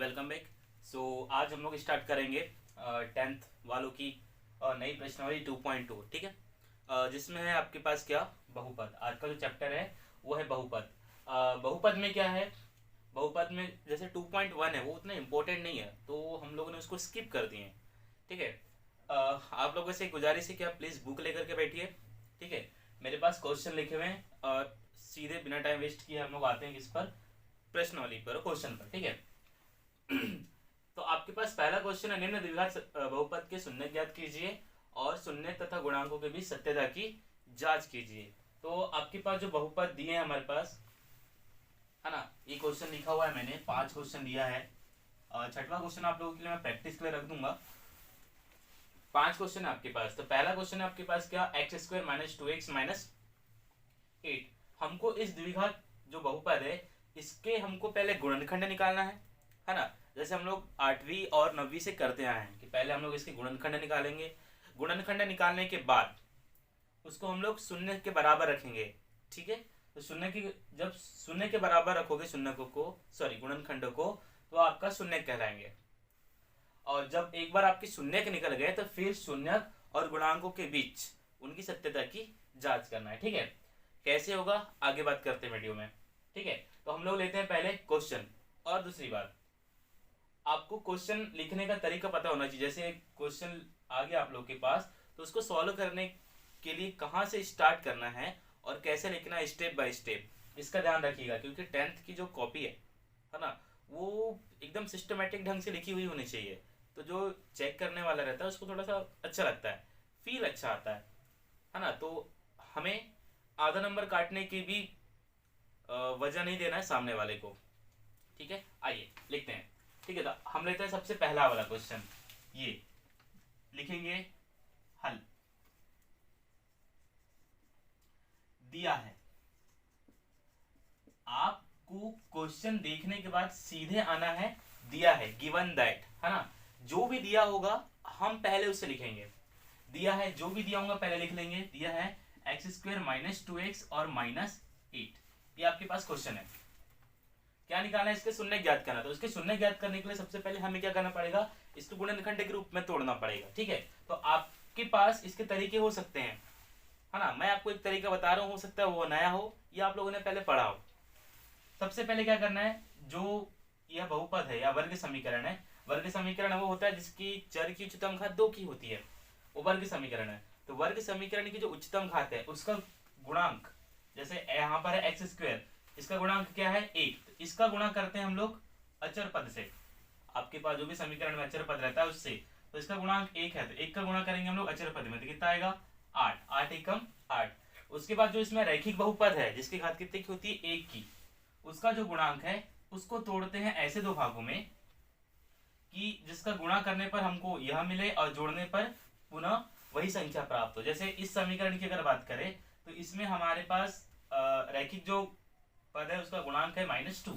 Welcome back. आज हम लोग स्टार्ट करेंगे 10th वालों की नई प्रश्नावली 2.2। ठीक है। जिसमें है आपके पास क्या, बहुपद। आज का जो चैप्टर है वो है बहुपद। बहुपद में क्या है, बहुपद में जैसे 2.1 है वो उतना इम्पोर्टेंट नहीं है तो हम लोगों ने उसको स्किप कर दिए। ठीक है। आप लोगों से एक गुजारिश है कि आप प्लीज़ बुक लेकर के बैठिए। ठीक है। मेरे पास क्वेश्चन लिखे हुए हैं और सीधे बिना टाइम वेस्ट किए हम लोग आते हैं किस पर, प्रश्नावली पर, क्वेश्चन पर। ठीक है। तो आपके पास पहला क्वेश्चन है, निम्न द्विघात बहुपद के शून्य ज्ञात कीजिए और शून्य तथा गुणांकों के बीच सत्यता की जांच कीजिए। तो आपके पास जो बहुपद दिए हैं हमारे पास, है ना, ये क्वेश्चन लिखा हुआ है, मैंने 5 क्वेश्चन दिया है। छठवां क्वेश्चन आप लोगों के लिए मैं प्रैक्टिस के लिए रख दूंगा। 5 क्वेश्चन है आपके पास। तो पहला क्वेश्चन है आपके पास क्या, x square minus 2x minus 8। हमको इस द्विघात जो बहुपद है इसके हमको पहले गुणनखंड निकालना है ना। जैसे हम लोग 8वीं और 9वीं से करते आए हैं कि पहले हम लोग इसके गुणनखंड निकालेंगे। गुणनखंड निकालने के बाद उसको हम लोग शून्य के बराबर रखेंगे। ठीक है। तो शून्य की, जब शून्य के बराबर रखोगे शून्य को सॉरी गुणनखंड को, तो आपका शून्य कहलाएंगे। और जब एक बार आपके शून्य के निकल गए तो फिर शून्य और गुणांकों के बीच उनकी सत्यता की जांच करना है। ठीक है। कैसे होगा आगे बात करते हैं वीडियो में। ठीक है। तो हम लोग लेते हैं पहले क्वेश्चन। और दूसरी बात, आपको क्वेश्चन लिखने का तरीका पता होना चाहिए। जैसे क्वेश्चन आ गया आप लोग के पास तो उसको सॉल्व करने के लिए कहाँ से स्टार्ट करना है और कैसे लिखना है स्टेप बाय स्टेप, इसका ध्यान रखिएगा। क्योंकि 10th की जो कॉपी है ना, वो एकदम सिस्टमेटिक ढंग से लिखी हुई होनी चाहिए। तो जो चेक करने वाला रहता है उसको थोड़ा सा अच्छा लगता है, फील अच्छा आता है ना। तो हमें आधा नंबर काटने की भी वजह नहीं देना है सामने वाले को। ठीक है। आइए लिखते हैं। ठीक है। तो हम लेते हैं सबसे पहला वाला क्वेश्चन, ये लिखेंगे हल। दिया है, आपको क्वेश्चन देखने के बाद सीधे आना है, दिया है गिवन दैट, है ना। जो भी दिया होगा हम पहले उससे लिखेंगे। दिया है, जो भी दिया होगा पहले लिख लेंगे। दिया है एक्स स्क्वायर माइनस 2x और माइनस 8, ये आपके पास क्वेश्चन है। क्या निकालना है, इसके शून्य ज्ञात करना। तो इसके शून्य ज्ञात करने के लिए सबसे पहले हमें क्या करना पड़ेगा, इसको गुणनखंड के रूप में तोड़ना पड़ेगा। ठीक है। तो आपके पास इसके तरीके हो सकते हैं, है ना। मैं आपको एक तरीका बता रहा हूँ, हो सकता है वो नया हो या आप लोगों ने पहले पढ़ा हो। सबसे पहले क्या करना है, जो यह बहुपद है या वर्ग समीकरण है, वर्ग समीकरण वो होता है जिसकी चर की उच्चतम घात 2 की होती है, वो वर्ग समीकरण है। तो वर्ग समीकरण की जो उच्चतम घात है उसका गुणांक, जैसे यहाँ पर है एक्स स्क्वायर, इसका गुणांक क्या है 1। तो इसका गुणा करते हैं हम लोग अचर पद से। आपके पास जो भी समीकरण में अचर पद रहता है उससे, तो इसका गुणांक 1 है तो 1 का गुणा करेंगे हम लोग अचर पद में, तो कितना आएगा 8। 8 एकम 8। उसके बाद जो इसमें रैखिक बहुपद है जिसकी घात कितनी की होती है 1 की, उसका जो गुणांक है उसको तोड़ते हैं ऐसे दो भागों में कि जिसका गुणा करने पर हमको यह मिले और जोड़ने पर पुनः वही संख्या प्राप्त हो। जैसे इस समीकरण की अगर बात करें तो इसमें हमारे पास रैखिक जो पद है उसका गुणांक है -2।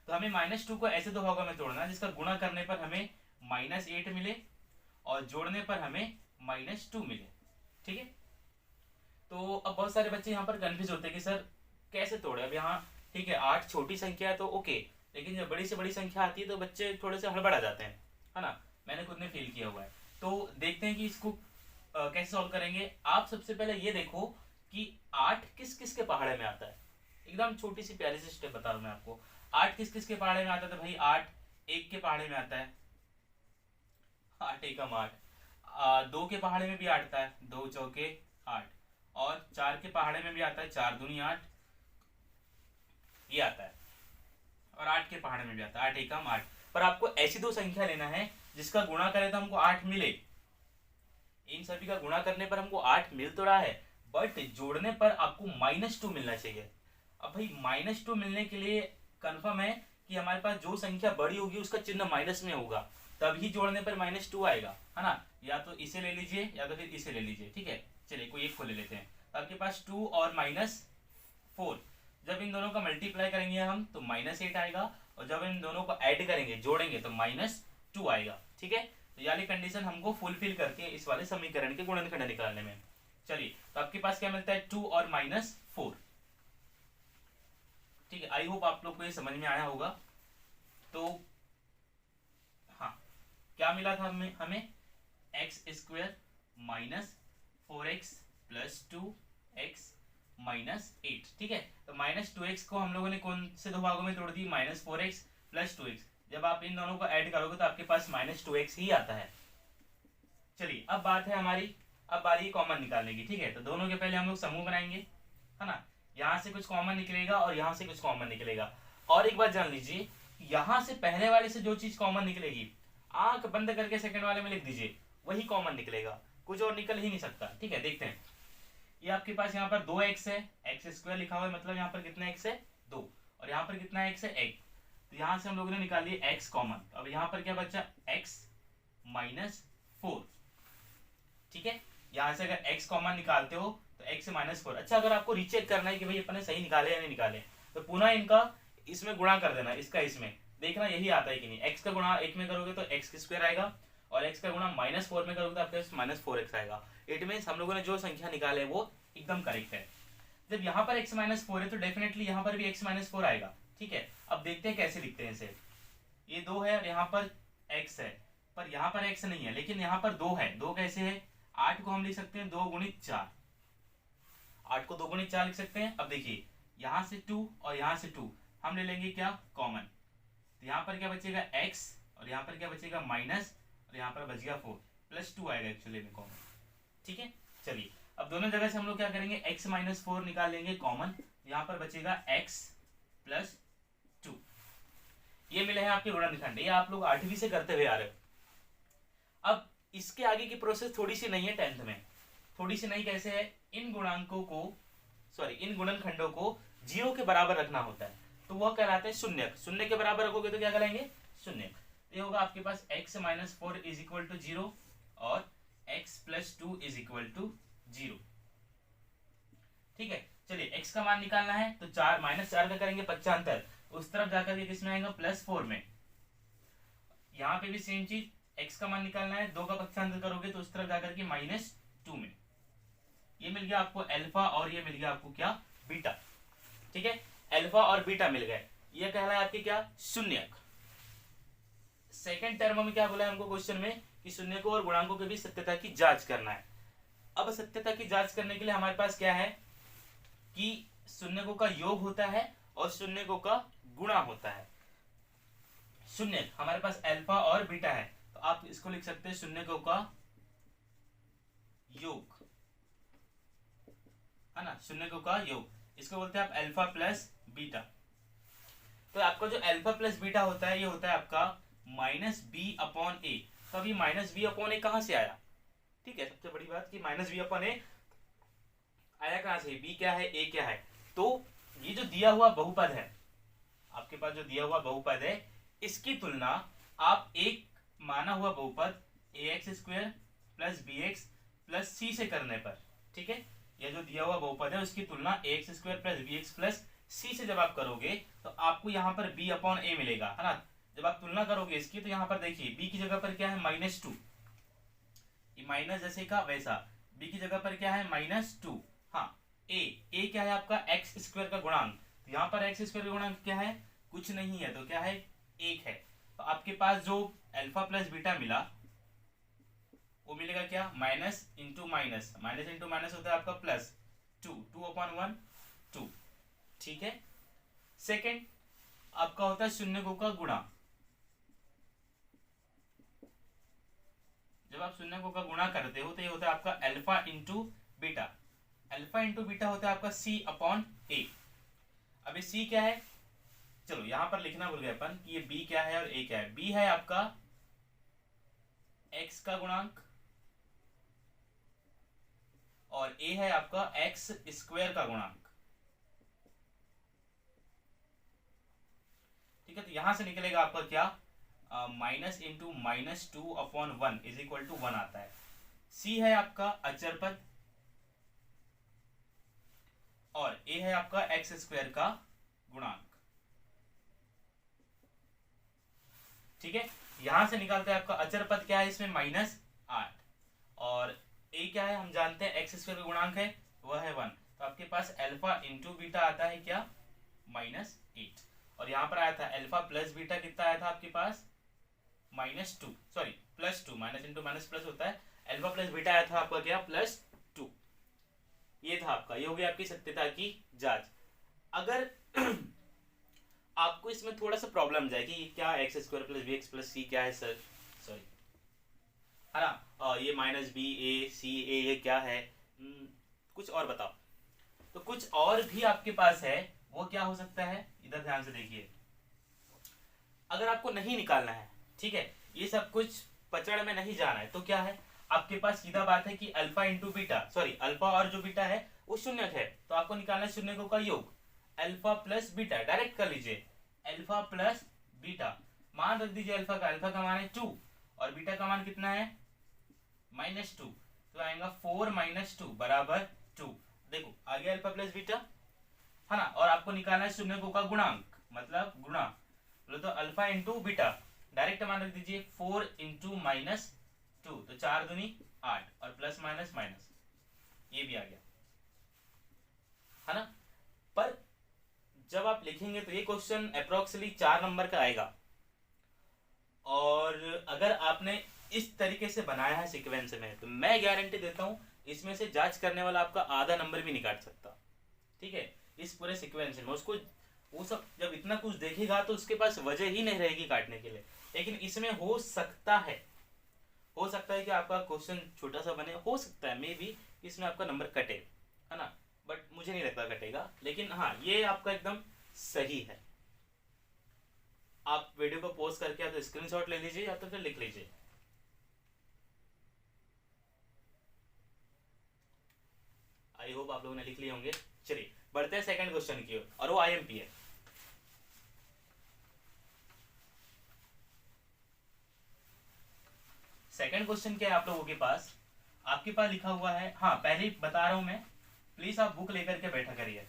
तो हमें -2 को ऐसे दो भागों में तोड़ना है जिसका गुणा करने पर हमें -8 मिले और जोड़ने पर हमें -2 मिले। ठीक है। तो अब बहुत सारे बच्चे यहाँ पर कंफ्यूज होते हैं कि सर कैसे तोड़े। अब यहाँ ठीक है 8 छोटी संख्या है तो ओके, लेकिन जब बड़ी से बड़ी संख्या आती है तो बच्चे थोड़े से हड़बड़ा जाते हैं, है ना। मैंने खुद ने फील किया हुआ है। तो देखते हैं कि इसको कैसे सॉल्व करेंगे। आप सबसे पहले ये देखो कि 8 किस किस के पहाड़े में आता है। एकदम छोटी सी प्यारी सी स्टेप बता रहा हूं मैं आपको। 8 किस किस के पहाड़े में आता है, तो भाई 8 1 के पहाड़े में आता है, 8 एकम 8। 2 के पहाड़े में भी आता है, 2 चौके 8। और 4 के पहाड़े में भी आता है, 4 दूनी 8, ये आता है। और 8 के पहाड़े में भी आता है, 8 एकम 8। पर आपको ऐसी दो संख्या लेना है जिसका गुणा करें तो हमको 8 मिले। इन सभी का गुणा करने पर हमको 8 मिल तो रहा है, बट जोड़ने पर आपको -2 मिलना चाहिए। अब भाई -2 मिलने के लिए कंफर्म है कि हमारे पास जो संख्या बड़ी होगी उसका चिन्ह माइनस में होगा, तभी जोड़ने पर -2 आएगा, है ना। या तो इसे ले लीजिए या तो फिर इसे ले लीजिए। ठीक है। चलिए कोई एक को ले लेते हैं। तो आपके पास 2 और -4, जब इन दोनों का मल्टीप्लाई करेंगे हम तो -8 आएगा, और जब इन दोनों को ऐड करेंगे जोड़ेंगे तो -2 आएगा। ठीक है। तो ये वाली कंडीशन हमको फुलफिल करके इस वाले समीकरण के गुणनखंड निकालने में। चलिए तो आपके पास क्या मिलता है 2 और -4। ठीक है। आई होप आप लोग को ये समझ में आया होगा। तो क्या मिला था हमें x square minus 4x plus 2x minus 8। ठीक है, तो माइनस 2x को हम लोगों ने कौन से दो भागों में तोड़ दी, माइनस 4x प्लस 2x। जब आप इन दोनों को ऐड करोगे तो आपके पास माइनस 2x ही आता है। चलिए अब बात है हमारी, अब बारी कॉमन निकालने की। ठीक है, तो दोनों के पहले हम लोग समूह बनाएंगे, है ना। यहाँ से कुछ कॉमन निकलेगा और यहाँ से कुछ कॉमन निकलेगा। और एक बात जान लीजिए, यहाँ से पहले वाले से जो चीज कॉमन निकलेगी, आंख बंद करके सेकंड वाले में लिख दीजिए, वही कॉमन निकलेगा, कुछ और निकल ही नहीं सकता। ठीक है, देखते हैं। ये आपके पास यहाँ पर 2x है, एक्स स्क्वायर लिखा हुआ है, मतलब यहाँ पर कितना x है 2, और यहाँ पर कितना x है 1। तो यहाँ से हम लोगों ने निकाल लिया x कॉमन। अब यहाँ पर क्या बचा, x माइनस 4। ठीक है, यहाँ से अगर x कॉमन निकालते हो तो x माइनस 4। अच्छा, अगर आपको रीचेक करना है कि भाई अपने सही निकाले या नहीं निकाले, तो पुनः इनका इसमें गुणा कर देना, इसका इसमें देखना यही आता है कि नहीं। x का गुणा 1 में करोगे तो x स्क्वायर आएगा, और x का गुणा माइनस 4 में करोगे तो आपके पास माइनस 4x आएगा। इट मीन्स हम लोगों ने जो संख्या निकाले वो एकदम करेक्ट है। जब यहाँ पर x माइनस 4 है तो डेफिनेटली यहाँ पर भी x माइनस 4 आएगा। ठीक है, अब देखते हैं कैसे लिखते हैं इसे। ये 2 है और यहाँ पर x है, पर यहाँ पर x नहीं है, लेकिन यहाँ पर 2 है। 2 कैसे है, 8 को हम लिख सकते हैं 2 गुणित 4, 8 को 2 गुणित 4 लिख सकते हैं। अब देखिए यहाँ से 2 और यहाँ से 2 हम ले लेंगे क्या, कॉमन। तो यहाँ पर क्या बचेगा x, और यहाँ पर क्या बचेगा माइनस, और यहाँ पर बच गया 4, प्लस 2 आएगा एक्चुअली में कॉमन। ठीक है, चलिए अब दोनों जगह से हम लोग क्या करेंगे, x माइनस 4 निकाल लेंगे कॉमन, यहाँ पर बचेगा x प्लस 2। ये मिले हैं आपके गुणनखंड, ये आप लोग 8वीं से करते हुए आ रहे हो। अब इसके आगे की प्रोसेस थोड़ी सी नहीं है 10th में, थोड़ी सी नहीं कैसे है, इन गुणांकों को इन गुणनखंडों को 0 के बराबर रखना होता है, तो वह कहलाते हैं शून्यक। शून्य के बराबर रखोगे तो क्या कहलाएंगे, शून्यक। ये होगा आपके पास x minus 4 is equal to 0 और x plus 2 is equal to 0। ठीक है, चलिए x का मान निकालना है, तो 4 माइनस 4 का करेंगे 75, उस तरफ जाकर के किसमें आएगा, प्लस 4 में। यहाँ पे भी सेम चीज, x का मान निकालना है, 2 का 75 करोगे तो उस तरफ जाकर के माइनस 2 में। ये मिल गया आपको अल्फा और ये मिल गया आपको क्या, बीटा। ठीक है, अल्फा और बीटा मिल गए, ये कहलाए आपके क्या, शून्यक। सेकंड टर्म में क्या बोला है हमको क्वेश्चन में, कि शून्यकों और गुणांकों के बीच सत्यता की जांच करना है। अब सत्यता की जांच करने के लिए हमारे पास क्या है, कि शून्यकों का योग होता है और शून्यकों का गुणा होता है। शून्यक हमारे पास अल्फा और बीटा है, तो आप इसको लिख सकते हैं शून्यकों का योग, है ना, शून्यकों का योग, इसको बोलते हैं आप अल्फा प्लस बीटा। तो आपका जो अल्फा प्लस बीटा होता है, ये होता है आपका माइनस बी अपॉन ए। तो अभी माइनस बी अपॉन ए कहां से आया, ठीक है, सबसे बड़ी बात कि माइनस बी अपॉन ए आया कहां से, बी क्या है, ए क्या है। तो ये जो दिया हुआ बहुपद है, आपके पास जो दिया हुआ बहुपद है, इसकी तुलना आप एक माना हुआ बहुपद ax square plus b x plus c से करने पर, ठीक है, यह जो दिया हुआ बहुपद है उसकी तुलना ax square plus b x plus c से जब आप करोगे तो आपको यहाँ पर b अपॉन ए मिलेगा, है ना। जब आप तुलना करोगे इसकी, तो यहाँ पर देखिए b की जगह पर क्या है, -2, ये माइनस जैसे का वैसा, b की जगह पर क्या है, -2। हाँ, a क्या है आपका x स्क्वायर का गुणांक, तो यहाँ पर x स्क्वायर का गुणांक क्या है, कुछ नहीं है, तो क्या है, 1 है। तो आपके पास जो अल्फा प्लस बीटा मिला वो मिलेगा क्या, minus into minus, minus into minus होता है आपका प्लस 2 अपॉन 1 2। ठीक है, सेकंड आपका होता है शून्यकों का गुणा। जब आप शून्यकों का गुणा करते हो तो ये होता है आपका alpha into beta. Alpha into beta होता है आपका सी अपॉन ए। अब ये सी क्या है, चलो यहां पर लिखना भूल गए अपन कि ये बी क्या है और ए क्या है। बी है आपका एक्स का गुणांक और ए है आपका एक्स स्क्वायर का गुणांक। ठीक है, तो यहां से निकलेगा आपका क्या, minus into -2 upon 1 is equal to 1 आता है। सी है आपका अचर पद और ए है आपका एक्स स्क्वायर का गुणांक। ठीक है, यहां से निकालते हैं आपका अचर पद क्या है, इसमें -8 और ए क्या है हम जानते हैं, एक्स स्क्वायर का गुणांक है वह है 1। तो आपके पास अल्फा इंटू बीटा आता है क्या, -8। और यहां पर आया था अल्फा प्लस बीटा, कितना आया था आपके पास -2 sorry +2, minus into minus plus होता है, अल्फा प्लस बीटा आया था आपका क्या +2। ये था आपका, ये हो गया आपकी सत्यता की जांच। अगर आपको इसमें थोड़ा सा प्रॉब्लम जाए कि क्या x² + bx + c क्या है सर, सॉरी है ना, ये -b a c a ये क्या है, कुछ और बताओ। तो कुछ और भी आपके पास है, वो क्या हो सकता है, इधर ध्यान से देखिए। अगर आपको नहीं निकालना है, ठीक है, ये सब कुछ पचड़ में नहीं जाना है, तो क्या है आपके पास, सीधा बात है कि alpha into beta, sorry alpha और जो बीटा है वो शून्यक है, तो आपको निकालना है शून्यकों का योग, अल्फा प्लस बीटा, डायरेक्ट कर लीजिए अल्फा प्लस बीटा, मान रख दीजिए अल्फा का मान है 2 और बीटा का मान कितना है -2, तो आएगा 4 - 2 बराबर 2। देखो आ गया अल्फा प्लस बीटा, है ना, और आपको निकालना है शून्यकों का गुणांक, मतलब गुणा, बोलो तो अल्फा इंटू बीटा, डायरेक्ट मान रख दीजिए 4 इंटू -2, तो 4 दूनी 8 और प्लस माइनस माइनस, ये भी आ गया, है ना। पर जब आप लिखेंगे तो ये क्वेश्चन अप्रोक्सीमेटली 4 नंबर का आएगा, और अगर आपने इस तरीके से बनाया है सीक्वेंस में, तो मैं गारंटी देता हूं इसमें से जांच करने वाला आपका आधा नंबर भी नहीं काट सकता, ठीक है, इस पूरे सीक्वेंस में। उसको वो सब जब इतना कुछ देखेगा तो उसके पास वजह ही नहीं रहेगी काटने के लिए, लेकिन इसमें हो सकता है कि आपका क्वेश्चन छोटा सा बने, हो सकता है मे बी इसमें आपका नंबर कटे, है ना, बट मुझे नहीं लगता कटेगा, लेकिन हाँ ये आपका एकदम सही है। आप वीडियो को पॉज करके या तो स्क्रीनशॉट ले लीजिए या तो फिर लिख लीजिए। आई होप आप लोगों ने लिख लिए होंगे। चलिए बढ़ते हैं सेकंड क्वेश्चन की ओर, और वो आईएमपी है। सेकंड क्वेश्चन क्या है आप लोगों के पास, आपके पास लिखा हुआ है, हाँ पहले ही बता रहा हूं मैं, प्लीज आप बुक लेकर के बैठा करिए,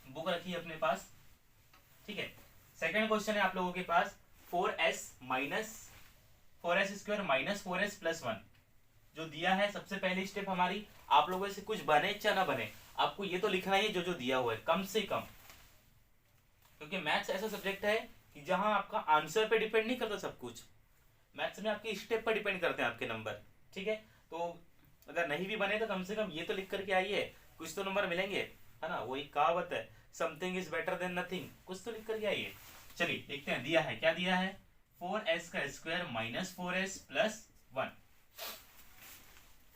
बुक रखिए अपने पास, ठीक है। सेकंड क्वेश्चन है आप लोगों के पास 4s square minus 4s plus 1, जो दिया है। सबसे पहली स्टेप हमारी, आप लोगों से कुछ बने चाहे ना बने, आपको ये तो लिखना ही जो जो दिया हुआ है कम से कम, क्योंकि मैथ्स ऐसा सब्जेक्ट है कि जहां आपका आंसर पे डिपेंड नहीं करता सब कुछ, मैथ्स में आपकी स्टेप पर डिपेंड करते हैं आपके नंबर, ठीक है। तो अगर नहीं भी बने तो कम से कम ये तो लिख करके आइए, कुछ तो नंबर मिलेंगे, है ना, वही कहावत है, something is better than nothing, कुछ तो लिख करके आइए। चलिए देखते हैं दिया है, क्या दिया है, 4s का स्क्वायर माइनस 4s प्लस 1।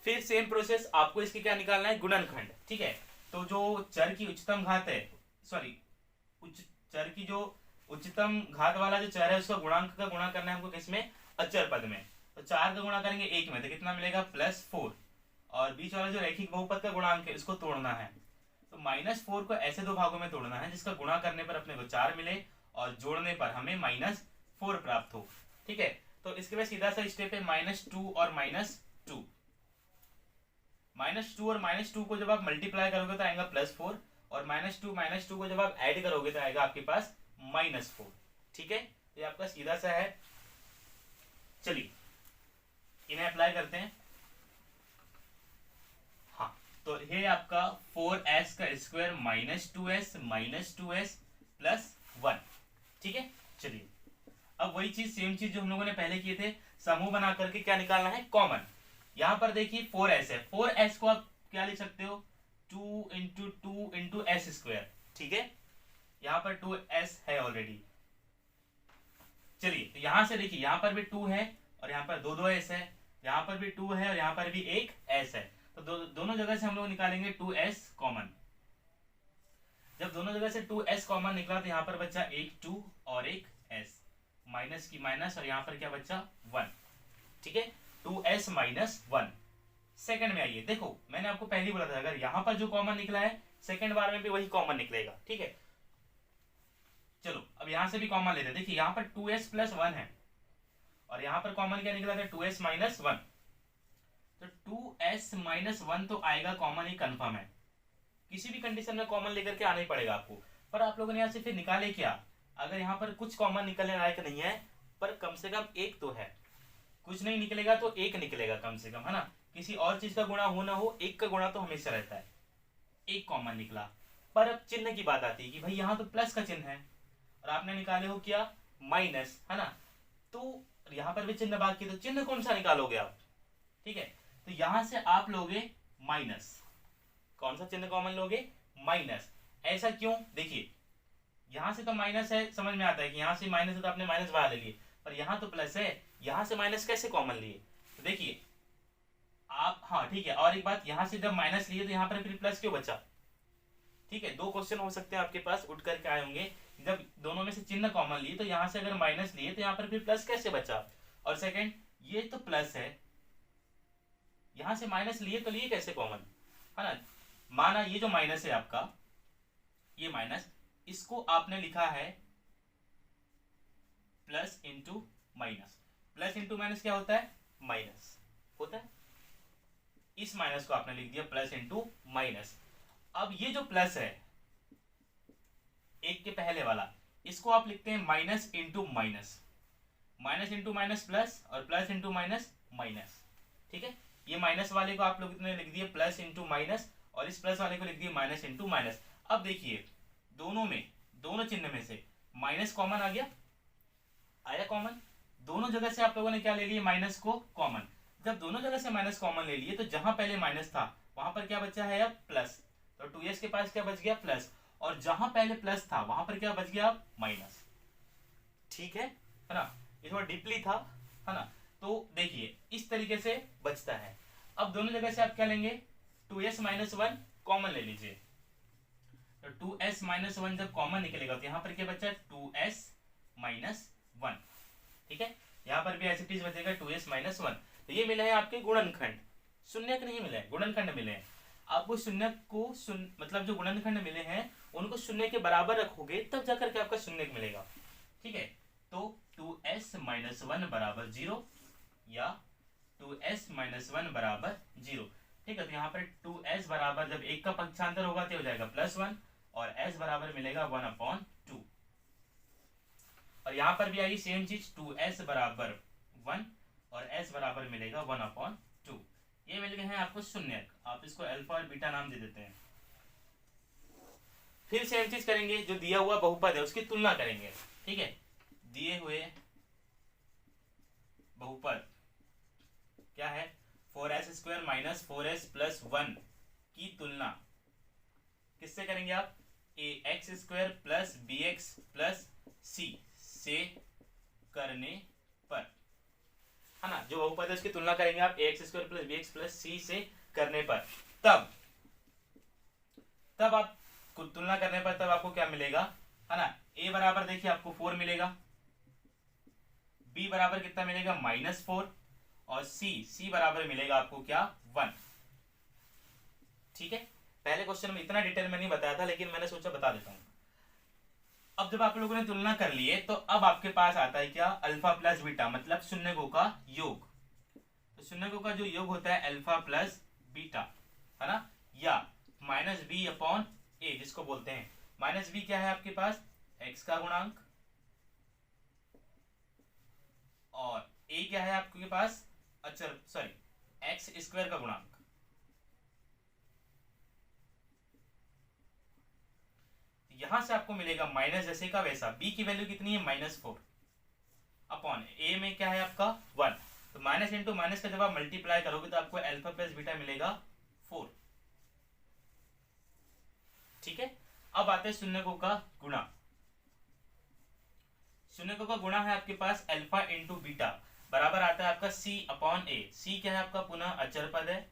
फिर सेम प्रोसेस, आपको इसकी क्या निकालना है, गुणनखंड, ठीक है। तो जो चर की उच्चतम घात है, सॉरी चर की जो उच्चतम घात वाला जो चर है उसका गुणांक का गुणा करना है हमको किसमें, अचर पद में। तो 4 का गुणा करेंगे 1 में तो कितना मिलेगा +4, और बीच वाला जो रैखिक बहुपद का गुणांक है इसको तोड़ना है, तो -4 को ऐसे दो भागों में तोड़ना है जिसका गुणा करने पर अपने को 4 मिले और जोड़ने पर हमें -4 प्राप्त हो, ठीक है। तो इसके लिए सीधा सा स्टेप है -2 और -2, -2 और -2 को जब आप मल्टीप्लाई करोगे तो आएगा +4, और -2 को जब आप ऐड करोगे तो आएगा आपके पास -4, ठीक है। ये आपका सीधा सा है। चलिए इन्हें अप्लाई करते हैं। हाँ तो ये आपका 4s का स्क्वायर -2s प्लस 1, ठीक है। चलिए अब वही चीज, सेम चीज जो हम लोगों ने पहले किए थे, समूह बना करके क्या निकालना है, कॉमन। यहां पर देखिए 4s है, 4s को आप क्या लिख सकते हो, 2 इंटू 2 इंटू एस स्क्वायर, ठीक है। यहां पर 2s है ऑलरेडी। चलिए तो यहां से देखिए, यहां पर भी 2 है और यहां पर दो s है, यहां पर भी 2 है और यहां पर भी एक s है, तो दोनों जगह से हम लोग निकालेंगे 2s कॉमन। जब दोनों जगह से 2s कॉमन निकला तो यहां पर बच्चा एक 2 और एक s, माइनस की माइनस, और यहां पर क्या बच्चा 1, ठीक है, 2s - 1। सेकंड में आइए, देखो मैंने आपको पहले ही बोला था अगर यहां पर जो कॉमन निकला है सेकंड बार में भी वही कॉमन निकलेगा, ठीक है। चलो अब यहां से भी कॉमन लेते हैं, देखिए यहां पर 2s प्लस 1 है और यहां पर कॉमन क्या निकला था, 2s - 1, तो 2s - 1 तो आएगा कॉमन ही, कंफर्म है, किसी भी कंडीशन में कॉमन लेकर के आना ही पड़ेगा आपको। पर आप लोगों ने यहाँ से फिर निकाले क्या, अगर यहाँ पर कुछ कॉमन निकलने लायक नहीं है पर कम से कम एक तो है, कुछ नहीं निकलेगा तो एक निकलेगा कम से कम, है ना, किसी और चीज का गुणा हो ना हो, एक का गुणा तो हमेशा रहता है, एक कॉमन निकला। पर अब चिन्ह की बात आती है कि भाई यहाँ तो प्लस का चिन्ह है और आपने निकाले हो क्या, माइनस, है ना, तो और यहाँ पर भी चिन्ह बाकी, तो चिन्ह कौन सा निकालोगे आप? ठीक है, तो यहां से आप लोगे माइनस। कौन सा चिन्ह कॉमन लोगे? माइनस। ऐसा क्यों? देखिए यहां से तो माइनस है, समझ में आता है कि यहां से माइनस है तो आपने माइनस बाहर ले लिए, पर यहां तो प्लस है, यहां से माइनस कैसे कॉमन लिए? तो देखिए आप, हाँ ठीक है, और एक बात, यहां से जब माइनस लिए तो यहाँ पर फिर प्लस क्यों बचा? ठीक है, दो क्वेश्चन हो सकते हैं आपके पास उठ करके आए होंगे। जब दोनों में से चिन्ह कॉमन लिए तो यहाँ से अगर माइनस लिए तो यहाँ पर फिर प्लस कैसे बचा? और सेकंड, ये तो प्लस है, यहां से माइनस लिए तो लिए कैसे कॉमन, है ना? माना ये जो माइनस है आपका, ये माइनस, इसको आपने लिखा है plus into minus. Plus into minus क्या होता है? माइनस होता है। इस माइनस को आपने लिख दिया प्लस इंटू माइनस। अब ये जो प्लस है एक के पहले वाला, इसको आप लिखते हैं minus into minus. Minus into minus plus, और प्लस इंटू माइनस माइनस। ठीक है, ये माइनस वाले को आप लोग इतने लिख दिए प्लस इंटू माइनस, और इस प्लस वाले को लिख दिए माइनस इंटू माइनस। अब देखिए दोनों में, दोनों चिन्ह में से माइनस कॉमन आ गया, आया कॉमन। दोनों जगह से आप लोगों ने क्या ले लिया? माइनस को कॉमन। जब दोनों जगह से माइनस कॉमन ले लिए तो जहां पहले माइनस था वहां पर क्या बचा है? अब प्लस। तो 2s के पास क्या बच गया? प्लस। और जहां पहले प्लस था वहां पर क्या बच गया? अब माइनस। ठीक है ना? ये थोड़ा डीपली था, है ना? तो देखिए इस तरीके से बचता है। अब दोनों जगह से आप क्या लेंगे? 2s माइनस वन कॉमन ले लीजिए। तो 2s माइनस वन जब कॉमन निकलेगा तो यहाँ पर क्या बचा? 2s minus one. ठीक है, यहाँ पर भी ऐसे चीज बचेगा 2s माइनस वन। तो ये मिले हैं आपके गुणनखंड, शून्यक नहीं मिले, गुणनखंड मिले हैं। आपको शून्यक को मतलब जो गुणनखंड मिले हैं उनको शून्य के बराबर रखोगे तब जाकर के आपका शून्यक मिलेगा। ठीक है, तो 2s माइनस वन बराबर 0 या 2s माइनस वन बराबर 0। ठीक है, तो यहाँ पर 2s बराबर जब एक का पक्षांतर होगा तो हो जाएगा प्लस वन, और s बराबर मिलेगा 1/2। और यहाँ पर भी आई सेम चीज, 2s बराबर 1 और s बराबर मिलेगा 1/2। ये मिल गए हैं आपको शून्यक, आप इसको अल्फा और बीटा नाम दे देते हैं। फिर सेम चीज करेंगे, जो दिया हुआ बहुपद है उसकी तुलना करेंगे। ठीक है, दिए हुए बहुपद क्या है? 4s² माइनस 4s प्लस 1 की तुलना किससे करेंगे आप? ax² plus bx plus c से करने पर, है ना? जो बहुपद है उसकी तुलना करेंगे आप ax² plus bx plus c से करने पर। तब आप तुलना करने पर तब आपको क्या मिलेगा, है ना? a बराबर देखिए आपको 4 मिलेगा, b बराबर कितना मिलेगा? -4, और c बराबर मिलेगा आपको क्या? 1। ठीक है, पहले क्वेश्चन में इतना डिटेल में नहीं बताया था लेकिन मैंने सोचा बता देता हूं। अब जब आप लोगों ने तुलना कर लिए तो अब आपके पास आता है क्या? अल्फा प्लस बीटा, मतलब शून्यकों का योग। तो शून्यकों का जो योग होता है अल्फा प्लस बीटा, है ना? या -b/a जिसको बोलते हैं। -b क्या है आपके पास? x का गुणांक, और a क्या है आपके पास? अचर, सॉरी, x² का गुणांक। यहां से आपको मिलेगा माइनस जैसे का वैसा, b की वैल्यू कितनी है? -4 अपॉन a में क्या है आपका? 1। तो माइनस इंटू माइनस का जब आप मल्टीप्लाई करोगे तो आपको अल्फा प्लस बीटा मिलेगा 4। ठीक है, अब आते हैं शून्यकों का गुणा। शून्यकों का गुणा है आपके पास अल्फा इंटू बीटा, बराबर आता है आपका c/a। c क्या है आपका? पुनः अचर पद है,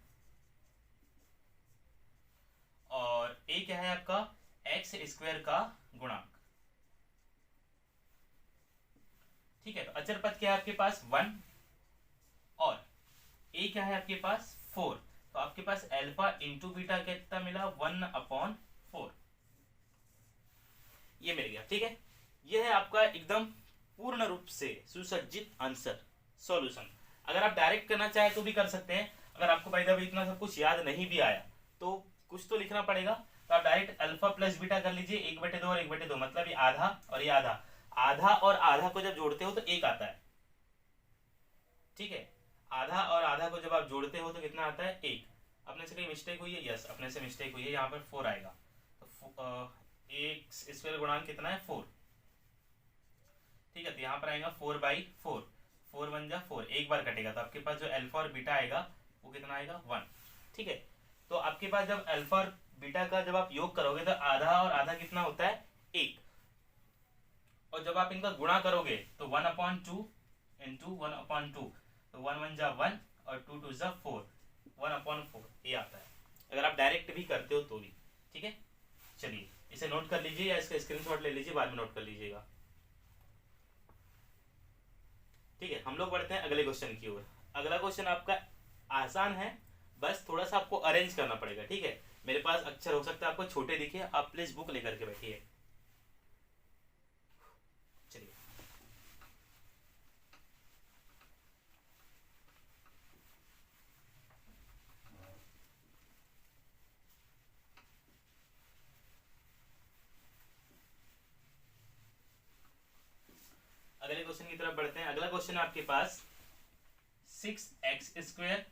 और a क्या है आपका? x² का गुणांक। ठीक है, तो अचर पद क्या है आपके पास? 1, और a क्या है आपके पास? 4। तो आपके पास अल्फा इंटू बीटा कितना मिला? 1/4, ये मिल गया। ठीक है, ये है आपका एकदम पूर्ण रूप से सुसज्जित आंसर सॉल्यूशन। अगर आप डायरेक्ट करना चाहे तो भी कर सकते हैं। अगर आपको भाई जब इतना सब कुछ याद नहीं भी आया तो कुछ तो लिखना पड़ेगा, तो आप डायरेक्ट अल्फा प्लस बीटा कर लीजिए, 1/2 और 1/2, मतलब ये आधा और ये आधा। आधा और आधा को जब जोड़ते हो तो 1 आता है। ठीक है, आधा और आधा को जब आप जोड़ते हो तो कितना आता है? 1। अपने से कहीं मिस्टेक हुई है? यस, अपने से मिस्टेक हुई है, यहाँ पर 4 आएगा। तो x² गुणांक कितना है? 4। ठीक है, तो यहाँ पर आएगा 4/4। 4 1 जा 4, एक बार कटेगा तो आपके पास जो अल्फा और बीटा आएगा वो कितना आएगा 1। ठीक है, तो आपके पास जब अल्फा और बीटा का जब आप योग करोगे तो आधा और आधा कितना होता है 1, और जब आप इनका गुणा करोगे तो 1/2 इंटू 1/2, तो 1 1 जा 1 और 2 2 जा 4, 1/4 ये आता है, अगर आप डायरेक्ट भी करते हो तो भी। ठीक है, चलिए इसे नोट कर लीजिए या इसका स्क्रीनशॉट ले लीजिए, बाद में नोट कर लीजिएगा। ठीक है, हम लोग बढ़ते हैं अगले क्वेश्चन की ओर। अगला क्वेश्चन आपका आसान है, बस थोड़ा सा आपको अरेंज करना पड़ेगा। ठीक है, मेरे पास अक्षर हो सकता है आपको छोटे दिखे, आप प्लीज बुक लेकर के बैठिए। चलिए, अगले क्वेश्चन की तरफ बढ़ते हैं। अगला क्वेश्चन है आपके पास 6x²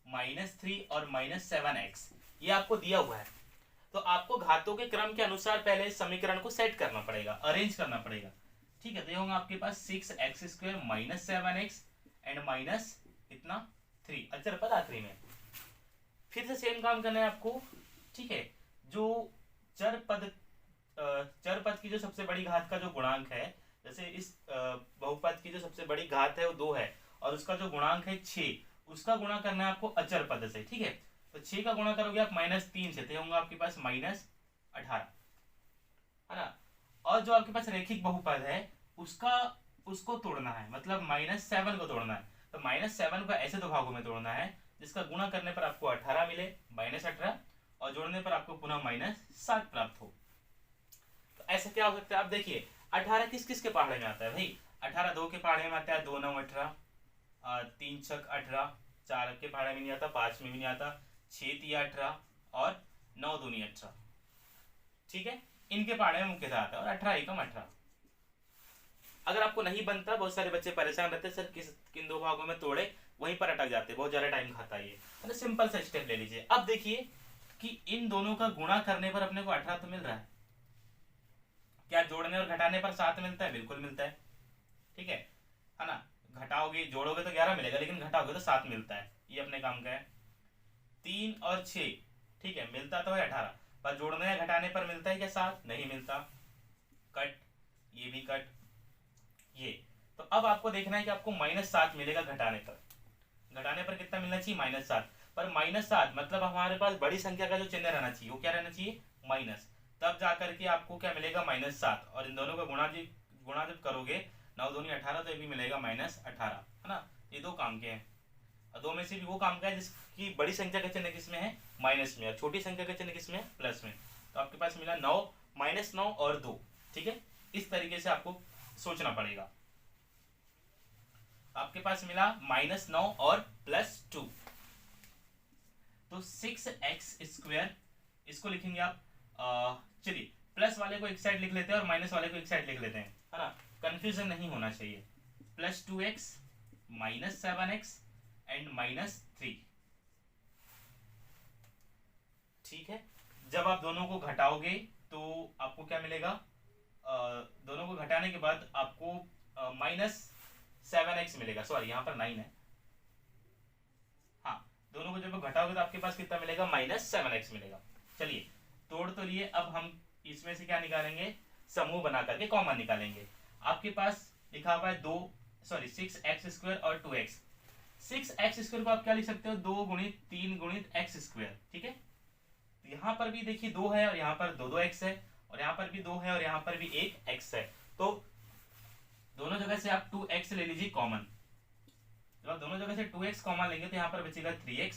-3 और -7x, ये आपको दिया हुआ है, तो आपको घातों के क्रम के अनुसार पहले समीकरण को सेट करना पड़ेगा, अरेंज करना पड़ेगा। ठीक है, तो ये होगा आपके पास 6x² -7x एंड माइनस इतना 3, अचर पद आखिरी में। फिर से सेम काम करना है आपको। ठीक है, जो चर पद की जो सबसे बड़ी घात का जो गुणांक है, जैसे इस बहुपद की जो सबसे बड़ी घात है वो 2 है और उसका जो गुणांक है 6, उसका गुणा करना है आपको अचर पद से। ठीक है, तो 6 का गुणा करोगे आप -3 से, तो होगा आपके पास -18, है ना। और जो आपके पास रेखिक बहुपद है उसको तोड़ना है, मतलब -7 को तोड़ना है, तो -7 को ऐसे दो भागों में तोड़ना है जिसका गुणा करने पर आपको 18 मिले, -18, और जोड़ने पर आपको पुनः -7 प्राप्त हो। तो ऐसा क्या हो सकता है, आप देखिए 18 किस किस के पहाड़े में आता है भाई, 18 2 के पहाड़े में आता है, 2 9 18, 3 6 18, 4 के पहाड़े में नहीं आता, 5 में भी नहीं आता, 6 3 18 और 9 2 18। ठीक है, इनके पहाड़े में मुख्यतः आता है, और 18 एकम 18। अगर आपको नहीं बनता, बहुत सारे बच्चे परेशान रहते सर किन दो भागों में तोड़े, वहीं पर अटक जाते, बहुत ज्यादा टाइम खाता है ये। सिंपल सा स्टेप ले लीजिए। अब देखिए कि इन दोनों का गुणा करने पर अपने को 18 तो मिल रहा है, क्या जोड़ने और घटाने पर 7 मिलता है, बिल्कुल मिलता है। ठीक है ना, घटाओगे जोड़ोगे तो 11 मिलेगा, लेकिन घटाओगे तो 7 मिलता है, ये अपने काम का है। 3 और 6, ठीक है, मिलता तो है 18, पर जोड़ने या घटाने पर मिलता है क्या 7, नहीं मिलता, कट, ये भी कट, ये। तो अब आपको देखना है कि आपको -7 मिलेगा घटाने पर, घटाने पर कितना मिलना चाहिए -7, पर -7 मतलब हमारे पास बड़ी संख्या का जो चिन्ह रहना चाहिए वो क्या रहना चाहिए, माइनस, तब जाकर के आपको क्या मिलेगा -7, और इन दोनों का गुणा जब करोगे 9 दूनी 18, तो ये भी मिलेगा -18, है ना। ये दो काम के हैं, और दो में से भी वो काम का है जिसकी बड़ी संख्या का चिन्ह किसमें है, माइनस में, और छोटी संख्या का चिन्ह किसमें है, प्लस में। तो आपके पास मिला 9 -9 और 2। ठीक है, इस तरीके से आपको सोचना पड़ेगा। आपके पास मिला -9 और +2, तो 6x², इसको लिखेंगे आप, चलिए प्लस वाले को एक साइड लिख लेते हैं और माइनस वाले को एक साइड लिख लेते हैं, है ना, कंफ्यूजन नहीं होना चाहिए। +2x -7x and -3। ठीक है, जब आप दोनों को घटाओगे तो आपको क्या मिलेगा, दोनों को घटाने के बाद आपको -7x मिलेगा, सॉरी यहाँ पर 9 है, हाँ, दोनों को जब घटाओगे तो आपके पास कितना मिलेगा, -7x मिलेगा। चलिए तोड़ तो लिए, अब हम इसमें से क्या निकालेंगे, समूह बना करके कॉमन निकालेंगे। आपके पास लिखा हुआ है 6x² और 2x। 6x² को आप क्या लिख सकते हो, 2 गुणित 3 गुणित x²। ठीक है, तो यहाँ पर भी देखिए 2 है और यहाँ पर 2x है, और यहाँ पर भी 2 है और यहाँ पर भी 1x है, तो दोनों जगह से आप 2x ले लीजिए कॉमन। जब आप दोनों जगह से 2x कॉमन लेंगे तो यहाँ पर बचेगा 3x,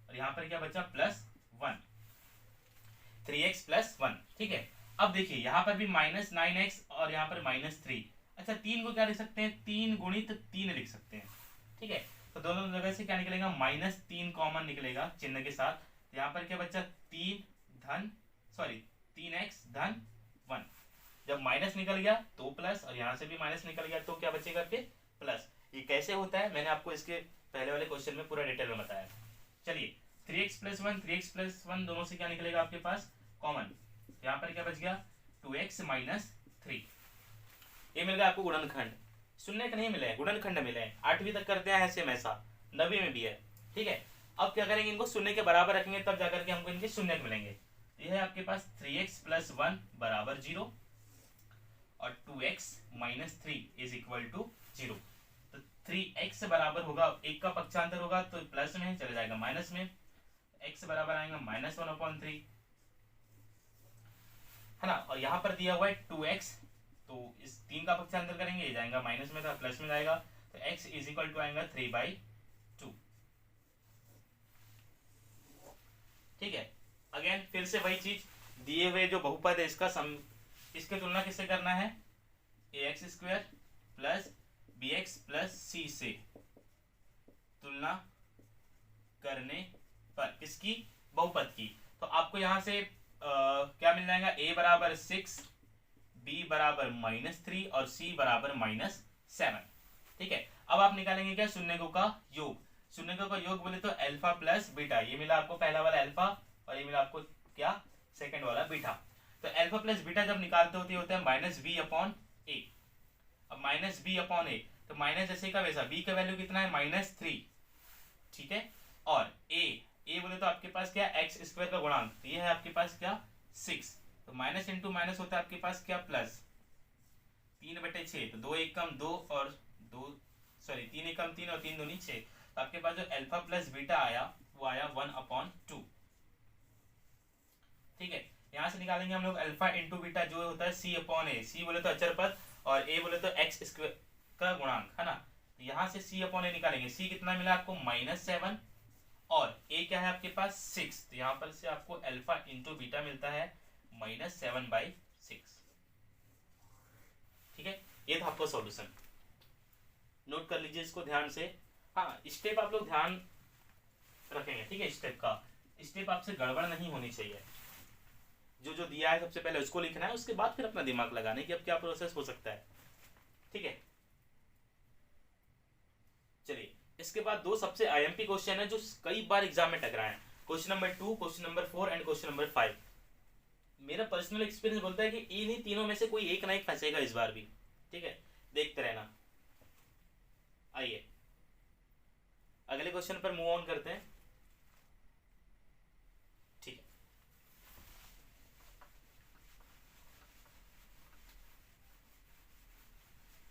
और यहाँ पर क्या बचा, +1, 3x + 1। ठीक है, अब देखिए यहाँ पर भी -9x और यहाँ पर -3। अच्छा, 3 को क्या लिख सकते हैं, 3 गुणित 3 लिख सकते हैं। ठीक है, तो दोनों जगह से क्या निकलेगा, -3 कॉमन निकलेगा चिन्ह के साथ, तो यहाँ पर क्या बचा, 3x धन 1। जब माइनस निकल गया तो प्लस, और यहाँ से भी माइनस निकल गया तो क्या बचेगा फिर प्लस। ये कैसे होता है, मैंने आपको इसके पहले वाले क्वेश्चन में पूरा डिटेल में बताया। चलिए 3x + 1 दोनों से क्या निकलेगा आपके पास, कॉमन, यहाँ पर क्या बच गया, 2x - 3, ये मिल गया आपको गुणनखंड। शून्य नहीं मिले हैं, गुणनखंड मिले हैं। 8वीं तक करते हैं ऐसे ऐसा, 9वीं में भी है। ठीक है, अब क्या करेंगे, इनको शून्य के बराबर रखेंगे, तब जाकर के हमको इनके शून्य मिलेंगे। यह है आपके पास 3x + 1 = 0 और 2x - 3 = 0। तो 3x बराबर होगा, एक का पक्षांतर होगा तो प्लस में चले जाएगा माइनस में, x बराबर आएगा -1/3, है ना। और यहाँ पर दिया हुआ है 2x, तो इस 3 का पक्षांतर करेंगे, ये जाएगा माइनस में था प्लस में जाएगा, तो x = आएगा 3/2। ठीक है, अगेन फिर से वही चीज, दिए हुए जो बहुपद है इसकी तुलना किससे करना है, ax² + bx + c से तुलना करने पर, किसकी, बहुपद की। तो आपको यहां से क्या मिल जाएगा, a बराबर 6, b बराबर -3 और c बराबर -7। ठीक है, अब आप निकालेंगे क्या, शून्यकों का योग। शून्यकों का योग बोले तो अल्फा प्लस बीटा, ये मिला आपको पहला वाला अल्फा और ये मिला आपको क्या, सेकंड वाला बीटा। तो अल्फा प्लस बीटा जब निकालते होते हैं -b/a। अब -b/a, तो माइनस जैसे का वैसा, b का वैल्यू कितना है, -3। ठीक है, और a बोले तो आपके पास क्या, x² का गुणांक, तो ये है आपके पास क्या, 6। तो माइनस इंटू माइनस होता है आपके पास क्या, प्लस 3/6, तो 2 1 कम 2 और 3 1 कम 3 और 3 दूनी 6। तो आपके पास जो अल्फा प्लस बीटा आया वो आया 1/2। ठीक है, यहां से निकालेंगे हम लोग अल्फा इंटू बीटा जो होता है c/a। c बोले तो अचर पद और a बोले तो x² का गुणांक, है ना। तो यहाँ से c/a निकालेंगे, c कितना मिला आपको, -7 और a क्या है आपके पास 6। तो यहाँ पर से आपको अल्फा इंटू बीटा मिलता है -7/6। ठीक है, ये था आपका सॉल्यूशन, नोट कर लीजिए इसको ध्यान से। हाँ, स्टेप आप लोग ध्यान रखेंगे। ठीक है, स्टेप का, स्टेप आपसे गड़बड़ नहीं होनी चाहिए। जो जो दिया है सबसे पहले उसको लिखना है, उसके बाद फिर अपना दिमाग लगाने की अब क्या प्रोसेस हो सकता है। ठीक है, चलिए इसके बाद 2 सबसे आईएमपी क्वेश्चन है जो कई बार एग्जाम में टकराए हैं, question number 2, question number 4 and question number 5। मेरा पर्सनल एक्सपीरियंस बोलता है कि इन्हीं तीनों में से कोई एक ना एक फंसेगा इस बार भी। ठीक है, देखते रहना। आइए अगले क्वेश्चन पर मूव ऑन करते हैं। ठीक है,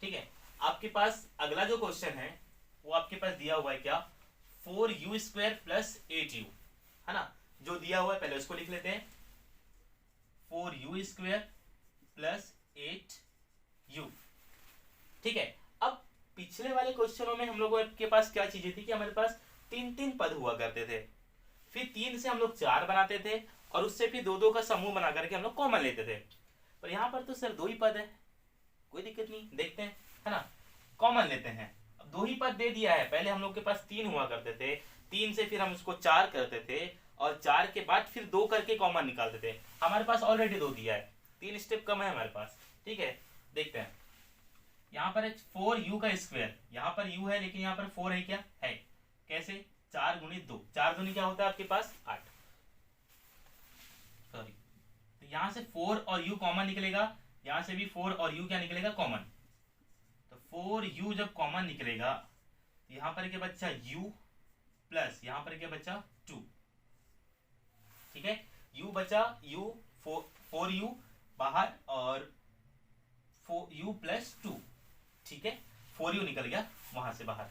ठीक है, आपके पास अगला जो क्वेश्चन है वो आपके पास दिया हुआ है क्या, 4u² + 8u, है ना। जो दिया हुआ है पहले उसको लिख लेते हैं, 4u² + 8u। ठीक है, अब पिछले वाले क्वेश्चनों में हम लोगों के पास क्या चीजें थी कि हमारे पास 3 पद हुआ करते थे, फिर 3 से हम लोग 4 बनाते थे और उससे फिर 2 का समूह बना करके हम लोग कॉमन लेते थे। पर यहाँ पर तो सर 2 ही पद है, कोई दिक्कत नहीं, देखते हैं, है ना, कॉमन लेते हैं। अब 2 ही पद दे दिया है, पहले हम लोग के पास 3 हुआ करते थे, 3 से फिर हम उसको 4 करते थे और 4 के बाद फिर 2 करके कॉमन निकालते थे। हमारे पास ऑलरेडी 2 दिया है, 3 स्टेप कम है हमारे पास। ठीक है, देखते हैं, यहाँ पर 4u², यहाँ पर u है लेकिन यहाँ पर 4 है, क्या है, कैसे, 4 × 2, 4 दूनी क्या होता है आपके पास 8, सॉरी। तो यहाँ से 4 और u कॉमन निकलेगा, यहाँ से भी 4 और u क्या निकलेगा, कॉमन। तो 4u जब कॉमन निकलेगा, यहाँ पर क्या बच्चा u प्लस यहाँ पर क्या बच्चा 2। ठीक है, u बचा, u 4u बाहर और 4u + 2। ठीक है, 4u निकल गया वहां से बाहर।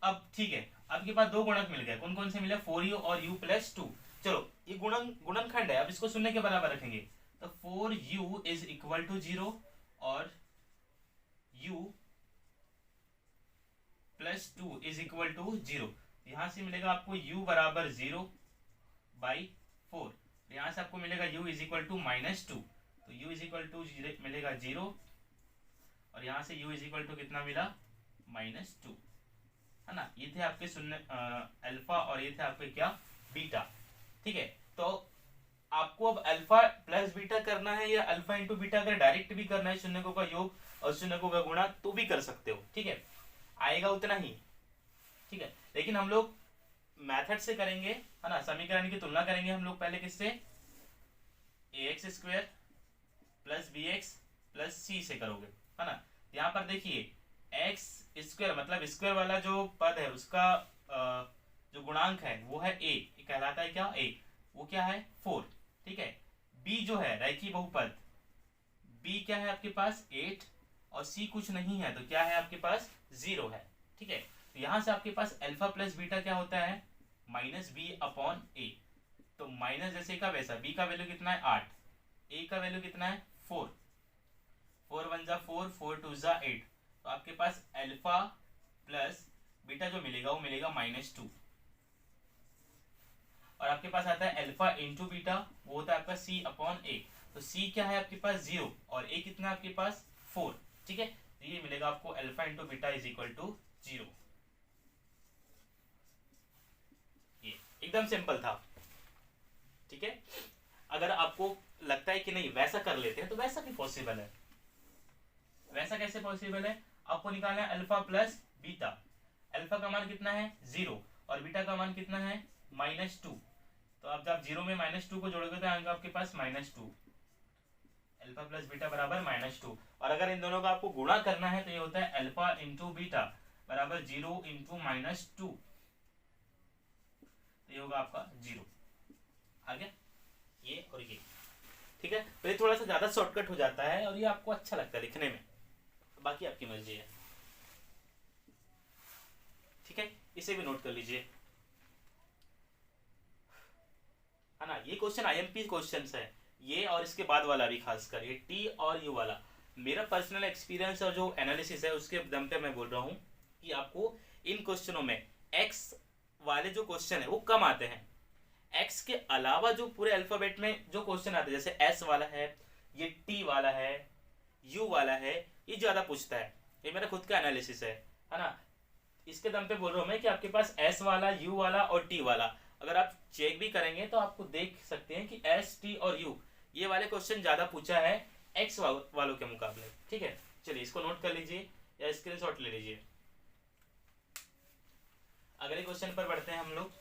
अब ठीक है, आपके पास 2 गुणक मिल गए, कौन कौन से मिले, 4u और u + 2। चलो ये गुणनखंड है, अब इसको शून्य के बराबर रखेंगे, तो 4u = 0 और u + 2 = 0। यहां से मिलेगा आपको u बराबर 0/4, यहां से आपको मिलेगा u = -2, तो u = मिलेगा 0 और यहां से u = कितना मिला, -2, है ना। ये थे आपके शून्य अल्फा और ये थे आपके क्या, बीटा। ठीक है, तो आपको अब अल्फा प्लस बीटा करना है या अल्फा इंटू बीटा अगर डायरेक्ट भी करना है, शून्यकों का योग और शून्यकों का गुणा, तो भी कर सकते हो। ठीक है, आएगा उतना ही। ठीक है, लेकिन हम लोग मेथड से करेंगे, है ना, समीकरण की तुलना करेंगे हम लोग पहले किससे, ax² + bx + c से करोगे, है ना। यहाँ पर देखिए एक्स स्क्वायर मतलब स्क्वायर वाला जो पद है उसका जो गुणांक है वो है ए, कहलाता है क्या ए, वो क्या है 4। ठीक है, बी जो है रेखीय बहुपद, बी क्या है आपके पास 8 और सी कुछ नहीं है तो क्या है आपके पास 0 है। ठीक है, तो यहां से आपके पास अल्फा प्लस बीटा क्या होता है माइनस बी अपॉन ए। तो माइनस जैसे का वैसा, बी का वैल्यू कितना है 8, ए का वैल्यू कितना है 4, 4 1 जा 4, 4 2 जा 8, तो आपके पास अल्फा प्लस बीटा जो मिलेगा वो मिलेगा -2। और आपके पास आता है अल्फा इंटू बीटा, वो होता है आपका सी अपॉन ए। तो सी क्या है आपके पास 0 और ए कितना है आपके पास 4। ठीक है, तो ये मिलेगा आपको alpha into beta is equal to 0। ये एकदम सिंपल था। ठीक है, अगर आपको लगता है कि नहीं वैसा कर लेते हैं तो वैसा भी पॉसिबल है। वैसा कैसे पॉसिबल है, आपको निकालना है अल्फा प्लस बीटा। अल्फा का मान कितना है 0 और बीटा का मान कितना है -2। तो अब जब 0 में -2 को जोड़ोगे तो आएगा आपके पास -2। अल्फा प्लस बीटा बराबर -2। और अगर इन दोनों का आपको गुणा करना है तो ये होता है अल्फा इंटू बीटा बराबर 0 इंटू -2, तो ये होगा आपका 0। आ गया ये और ये। ठीक है, तो ये थोड़ा सा ज्यादा शॉर्टकट हो जाता है और ये आपको अच्छा लगता है लिखने में, बाकी आपकी मर्जी है। ठीक है, इसे भी नोट कर लीजिए, है ना। ये क्वेश्चन आईएमपी क्वेश्चंस है, ये और इसके बाद वाला भी, खासकर ये टी और यू वाला। मेरा पर्सनल एक्सपीरियंस और जो एनालिसिस है उसके दम पे मैं बोल रहा हूँ कि आपको इन क्वेश्चनों में एक्स वाले जो क्वेश्चन है वो कम आते हैं। एक्स के अलावा जो पूरे अल्फाबेट में जो क्वेश्चन आते हैं, जैसे एस वाला है, ये टी वाला है, यू वाला है, ये ज्यादा पूछता है। ये मेरा खुद का एनालिसिस है ना। इसके दम पे बोल रहा हूँ मैं कि आपके पास एस वाला, यू वाला और टी वाला, अगर आप चेक भी करेंगे तो आपको देख सकते हैं कि एस, टी और यू ये वाले क्वेश्चन ज्यादा पूछा है एक्स वालों के मुकाबले। ठीक है, चलिए इसको नोट कर लीजिए या स्क्रीनशॉट ले लीजिए। अगले क्वेश्चन पर बढ़ते हैं हम लोग।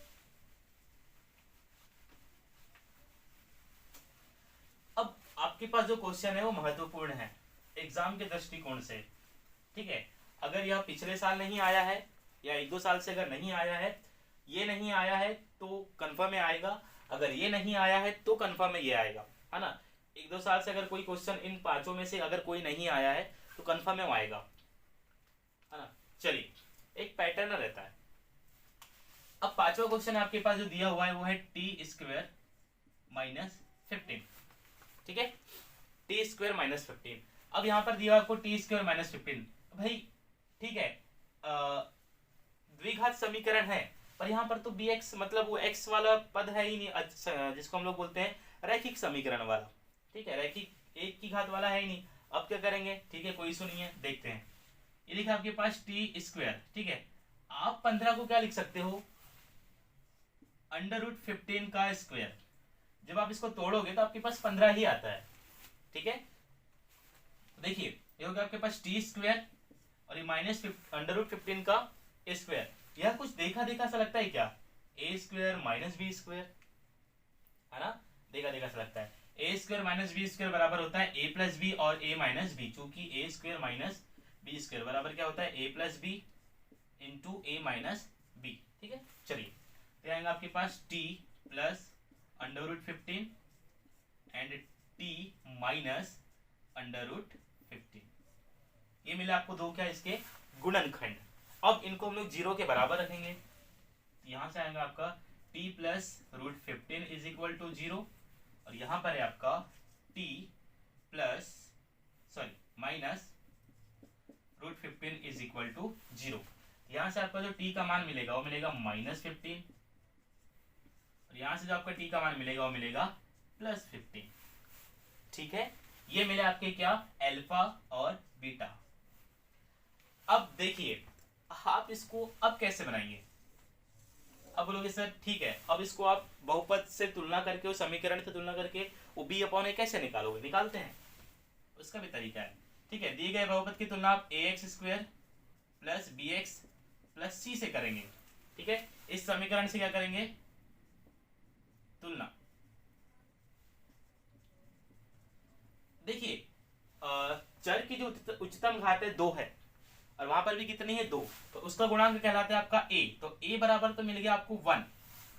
अब आपके पास जो क्वेश्चन है वो महत्वपूर्ण है एग्जाम के दृष्टिकोण से। ठीक है, अगर यह पिछले साल नहीं आया है या 1-2 साल से अगर नहीं आया है, ये नहीं आया है तो कंफर्म में आएगा, अगर ये नहीं आया है तो कंफर्म में ये आएगा, है ना। 1-2 साल से अगर कोई क्वेश्चन इन पांचों में से अगर कोई नहीं आया है तो कंफर्म में आएगा, है ना। चलिए, एक पैटर्न रहता है। अब पांचवा क्वेश्चन आपके पास जो दिया हुआ है वो है t² -15। ठीक है, t² -15। अब यहाँ पर दिया आपको t² -15, भाई ठीक है, द्विघात समीकरण है पर यहाँ पर तो bx मतलब वो x वाला पद है ही नहीं, जिसको हम लोग बोलते हैं रैखिक समीकरण वाला। ठीक है, रैखिक एक की घात वाला है ही नहीं। अब क्या करेंगे, ठीक है कोई इशू नहीं है, देखते हैं। ये लिखा आपके पास t²। ठीक है, आप 15 को क्या लिख सकते हो √15 का स्क्वायर। जब आप इसको तोड़ोगे तो आपके पास 15 ही आता है। ठीक है, देखिए ये हो गया आपके पास t² और ये -√15 का स्क्वायर। यह कुछ देखा देखा सा लगता है क्या, a² - b², है ना, देखा देखा सा लगता है। a² - b² बराबर होता है a + b और a - b, चूंकि a² - b² बराबर क्या होता है a + b into a - b। ठीक है, चलिए तो आएगा आपके पास t + √15 एंड t -√15। ये मिला आपको दो क्या इसके गुणनखंड। अब इनको हम लोग 0 के बराबर रखेंगे, यहां से आएगा आपका t + √15 इज इक्वल टू 0 और यहां पर है आपका t -√15 इज इक्वल टू 0। यहां से आपका जो t का मान मिलेगा वो मिलेगा -15 और यहां से जो आपका t का मान मिलेगा वो मिलेगा +15। ठीक है, ये मिले आपके क्या अल्फा और बीटा। अब देखिए आप इसको अब कैसे बनाएंगे। अब बोलोगे सर ठीक है, अब इसको आप बहुपद से तुलना करके, उस समीकरण से तुलना करके वो b/a कैसे निकालोगे, निकालते हैं, उसका भी तरीका है। ठीक है, दिए गए बहुपद की तुलना आप ax² + bx + c से करेंगे। ठीक है, इस समीकरण से क्या करेंगे, तुलना। देखिए चर की जो उच्चतम घात है 2 है और वहां पर भी कितनी है 2, तो उसका गुणांक कहलाता है आपका a। तो a बराबर तो मिल गया आपको 1,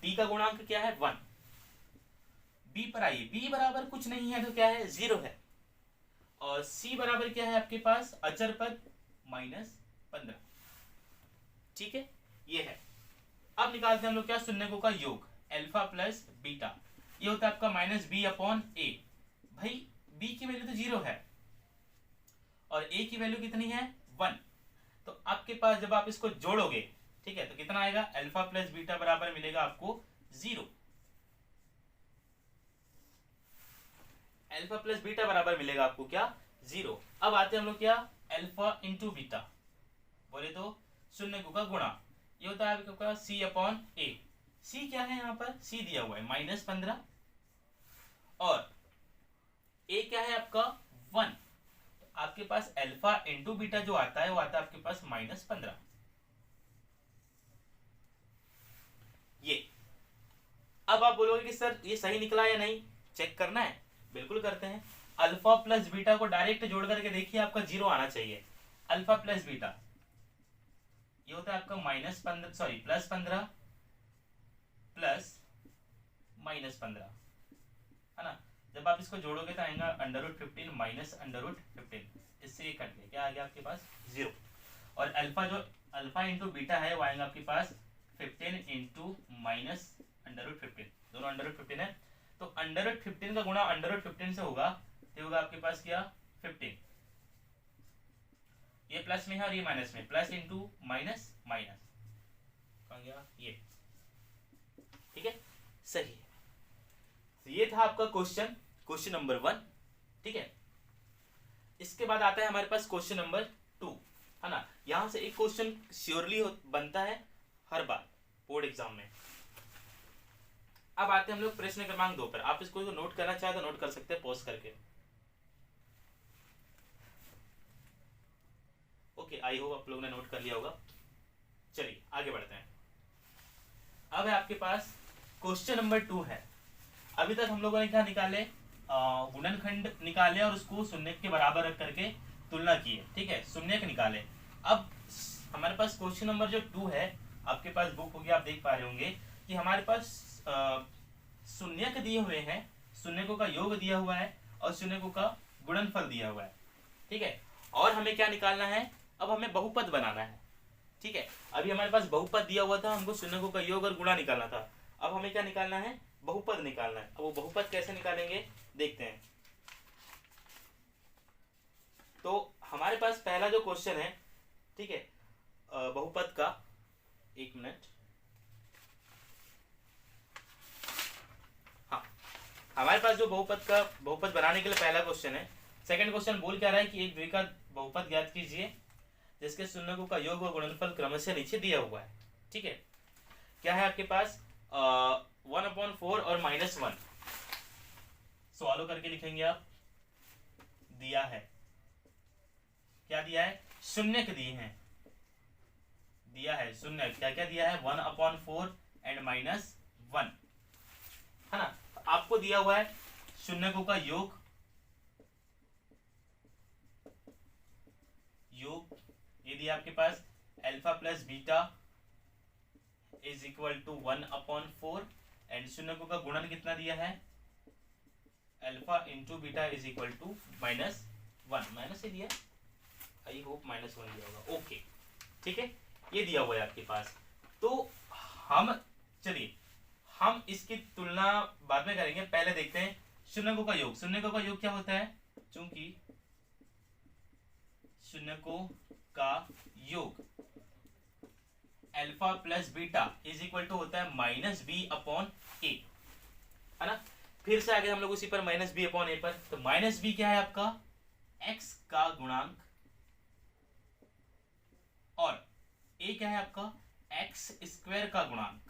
t का गुणांक क्या है 1। b पर आइए, b बराबर कुछ नहीं है तो क्या है 0 है, और c बराबर क्या है आपके पास अचर पद -15। ठीक है, ये है। अब निकालते हैं हम लोग क्या, शून्यकों का योग अल्फा प्लस बीटा, ये होता है आपका -b/a। भाई b की वैल्यू तो 0 है और a की वैल्यू कितनी है 1, तो आपके पास जब आप इसको जोड़ोगे, ठीक है, तो कितना आएगा अल्फा प्लस बीटा बराबर मिलेगा आपको 0। अल्फा प्लस बीटा बराबर मिलेगा आपको क्या 0। अब आते हैं हम लोग क्या, अल्फा इंटू बीटा, बोले तो शून्यकों का गुणा, ये होता है आपका c/a। c क्या है यहाँ पर, c दिया हुआ है -15 और a क्या है आपका 1, तो आपके पास अल्फा इंटू बीटा जो आता है वो आता है आपके पास -15। ये अब आप बोलोगे कि सर ये सही निकला या नहीं, चेक करना है, बिल्कुल करते हैं। अल्फा प्लस बीटा को डायरेक्ट जोड़ करके देखिए, आपका 0 आना चाहिए। अल्फा प्लस बीटा ये होता है आपका +15 प्लस -15, है ना। जब आप इसको जोड़ोगे तो आएगा √15 माइनस √15, इससे ये कट गया, क्या आ गया आपके पास 0। और अल्फा जो अल्फा इंटू बीटा है वो आएगा आपके पास 15 इंटू माइनस √15, दोनों √15 है, तो √15 का गुणा √15 से होगा, तो होगा आपके पास क्या 15, ये प्लस में है और ये माइनस में, प्लस इंटू माइनस माइनस, कहाँ गया ये, ठीक है, सही है। तो ये था आपका क्वेश्चन नंबर 1, ठीक है। इसके बाद आता है हमारे पास क्वेश्चन नंबर 2, है ना। यहां से एक क्वेश्चन श्योरली बनता है हर बार बोर्ड एग्जाम में। अब आते हैं हम लोग प्रश्न क्रमांक 2 पर। आप इसको नोट करना चाहे तो नोट कर सकते हैं पॉज करके। ओके, आई होप आप लोगों ने नोट कर लिया होगा। चलिए आगे बढ़ते हैं। अब है आपके पास क्वेश्चन नंबर 2 है। अभी तक हम लोगों ने क्या निकाले, गुणनखंड निकाले और उसको शून्यक के बराबर रख करके तुलना की है, ठीक है, शून्यक निकाले। अब हमारे पास क्वेश्चन नंबर जो 2 है, आपके पास बुक होगी, आप देख पा रहे होंगे कि हमारे पास शून्यक दिए हुए हैं, शून्यकों का योग दिया हुआ है और शून्यकों का गुणनफल दिया हुआ है, ठीक है। और हमें क्या निकालना है, अब हमें बहुपद बनाना है, ठीक है। अभी हमारे पास बहुपद दिया हुआ था, हमको शून्यकों का योग और गुणा निकालना था। अब हमें क्या निकालना है, बहुपद निकालना है। अब वो बहुपद कैसे निकालेंगे देखते हैं। तो हमारे पास पहला जो क्वेश्चन है, ठीक है, बहुपद का, एक मिनट, हाँ, हमारे पास जो बहुपद बनाने के लिए पहला क्वेश्चन है। सेकंड क्वेश्चन बोल क्या रहा है कि एक द्विघात बहुपद ज्ञात कीजिए जिसके शून्यकों का योग और गुणनफल क्रमशः नीचे दिया हुआ है, ठीक है। क्या है आपके पास 1/4 और -1, सॉल्व करके लिखेंगे आप। दिया है, क्या दिया है, शून्यक दिए हैं, दिया है शून्यक, क्या क्या दिया है 1/4 एंड -1, है ना। आपको दिया हुआ है शून्यकों का योग ये दिया आपके पास alpha plus beta is equal to 1/4 and शून्यकों का गुणन कितना दिया है, alpha into beta is equal to -1, minus से दिया, आई होप -1 दिया होगा, ओके, ठीक है, ये दिया हुआ है आपके पास। तो हम इसकी तुलना बाद में करेंगे, पहले देखते हैं शून्यकों का योग। शून्यकों का योग क्या होता है, चूंकि शून्यकों का योग alpha plus beta is equal to होता है -b/a, है ना। फिर से आगे हम लोग उसी पर -b/a पर, तो -b क्या है आपका x का गुणांक और a क्या है आपका x² का गुणांक,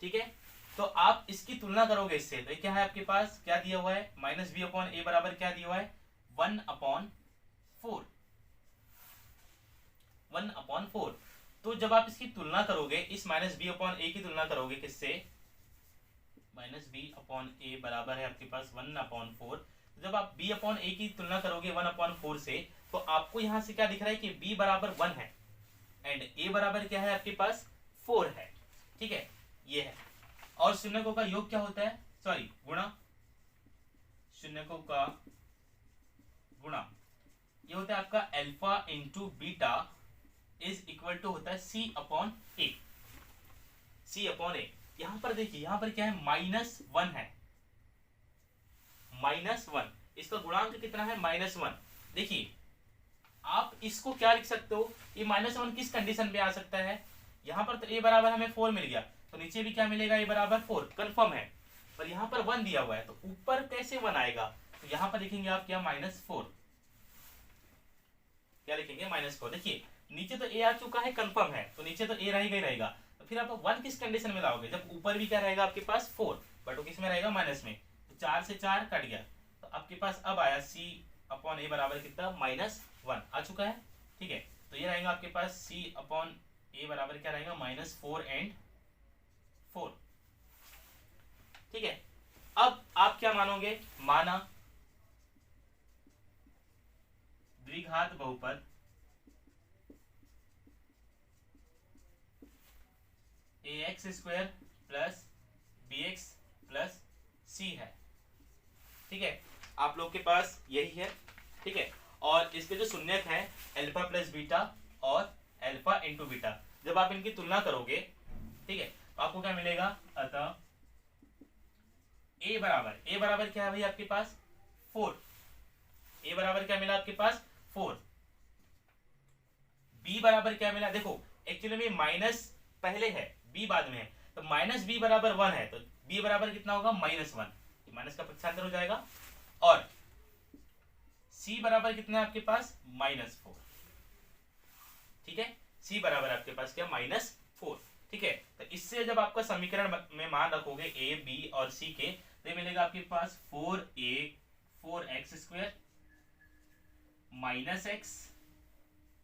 ठीक है। तो आप इसकी तुलना करोगे इससे, तो क्या है आपके पास, क्या दिया हुआ है -b/a बराबर क्या दिया हुआ है 1/4, 1/4। तो जब आप इसकी तुलना करोगे, इस -b/a की तुलना करोगे किससे, माइनस बी अपॉन ए बराबर है आपके पास 1/4। जब आप b अपॉन ए की तुलना करोगे 1/4 से, तो आपको यहाँ से क्या दिख रहा है कि b बराबर 1 है एंड a बराबर क्या है आपके पास 4 है। ठीक है, ये है। और शून्यकों का योग क्या होता है, सॉरी गुणा, शून्यकों का गुणा ये होता है आपका alpha into beta is equal to होता है सी अपॉन ए। सी अपॉन ए, यहां पर देखिए, यहां पर क्या है, -1 है, -1, इसका गुणांक कितना है, -1। देखिए आप इसको क्या लिख सकते हो, ये -1 किस कंडीशन पे आ सकता है, यहां पर तो a बराबर हमें 4 मिल गया, तो नीचे भी क्या मिलेगा, a बराबर 4 कंफर्म है, पर यहां पर 1 दिया हुआ है, तो ऊपर कैसे 1 आएगा, तो यहां पर लिखेंगे आप क्या, -4, क्या लिखेंगे, -4। देखिए नीचे तो a आ चुका है, कंफर्म है, तो नीचे तो a रहेगा ही रहेगा, तो फिर आप 1 किस कंडीशन में लाओगे, जब ऊपर भी क्या रहेगा आपके पास 4, बट वो किस में रहेगा, माइनस में, तो 4 से 4 कट गया, तो आपके पास अब आया c अपॉन ए बराबर कितना, -1 आ चुका है। ठीक है, तो ये रहेगा आपके पास c अपॉन ए बराबर क्या रहेगा, -4 एंड 4। ठीक है, अब आप क्या मानोगे, माना द्विघात बहुपद ax² plus bx plus c है। ठीक है, आप लोग के पास यही है। ठीक है, और इसके जो शून्यक है अल्फा प्लस बीटा और अल्फा इंटू बीटा, जब आप इनकी तुलना करोगे, ठीक है, तो आपको क्या मिलेगा, अतः a बराबर क्या है भाई आपके पास 4, a बराबर क्या मिला आपके पास 4, b बराबर क्या मिला, देखो एक्चुअली में माइनस पहले है b बाद में है, तो -b बराबर 1 है, तो b बराबर कितना होगा, -1, माइनस का पक्षांतर हो जाएगा, और c बराबर कितना है आपके पास, -4। ठीक है, c बराबर आपके पास क्या, -4। ठीक है, तो इससे जब आपका समीकरण में मान रखोगे a b और c के, तो मिलेगा आपके पास 4x² -x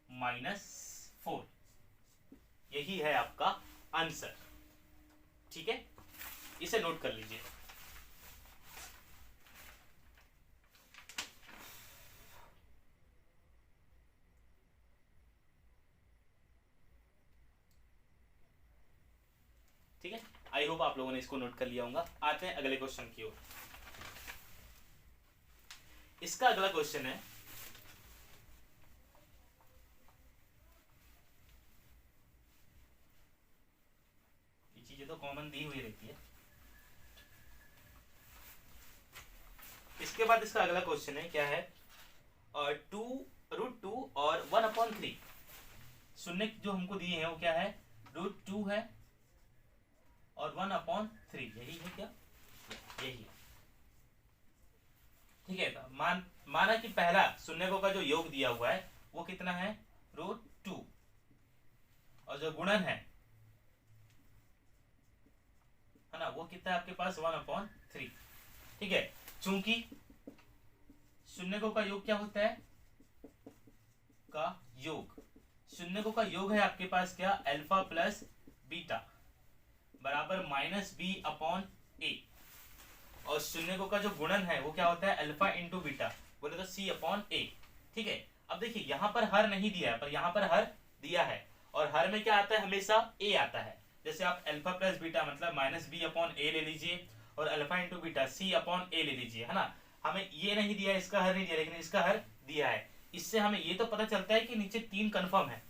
-4, यही है आपका आंसर। ठीक है, इसे नोट कर लीजिए। ठीक है, आई होप आप लोगों ने इसको नोट कर लिया होगा। आते हैं अगले क्वेश्चन की ओर। इसका अगला क्वेश्चन है, ये चीजें तो कॉमन दी हुई रहती है। इसके बाद इसका अगला क्वेश्चन है, क्या है, 2√2 और 1/3, शून्य जो हमको दिए हैं वो क्या है, √2 है और 1/3, यही है क्या, यही है। ठीक है, तो माना कि पहला शून्यकों का जो योग दिया हुआ है वो कितना है, √2, और जो गुणन है ना, वो कितना है आपके पास, 1/3। ठीक है, चूंकि शून्यकों का योग क्या होता है, का योग, शून्यकों का योग है आपके पास क्या, अल्फा प्लस बीटा बराबर -b/a, और शून्यकों का जो गुणन है वो क्या होता है, अल्फा इंटू बीटा, बोले तो c/a। ठीक है, अब देखिए यहाँ पर हर नहीं दिया है, पर यहाँ पर हर दिया है, और हर में क्या आता है, हमेशा a आता है। जैसे आप अल्फा प्लस बीटा मतलब -b/a ले लीजिए, और अल्फा इंटू बीटा c/a ले लीजिए, है ना। हमें ये नहीं दिया, इसका हर नहीं दिया, लेकिन इसका हर दिया है। इससे हमें ये तो पता चलता है कि नीचे 3 कंफर्म है।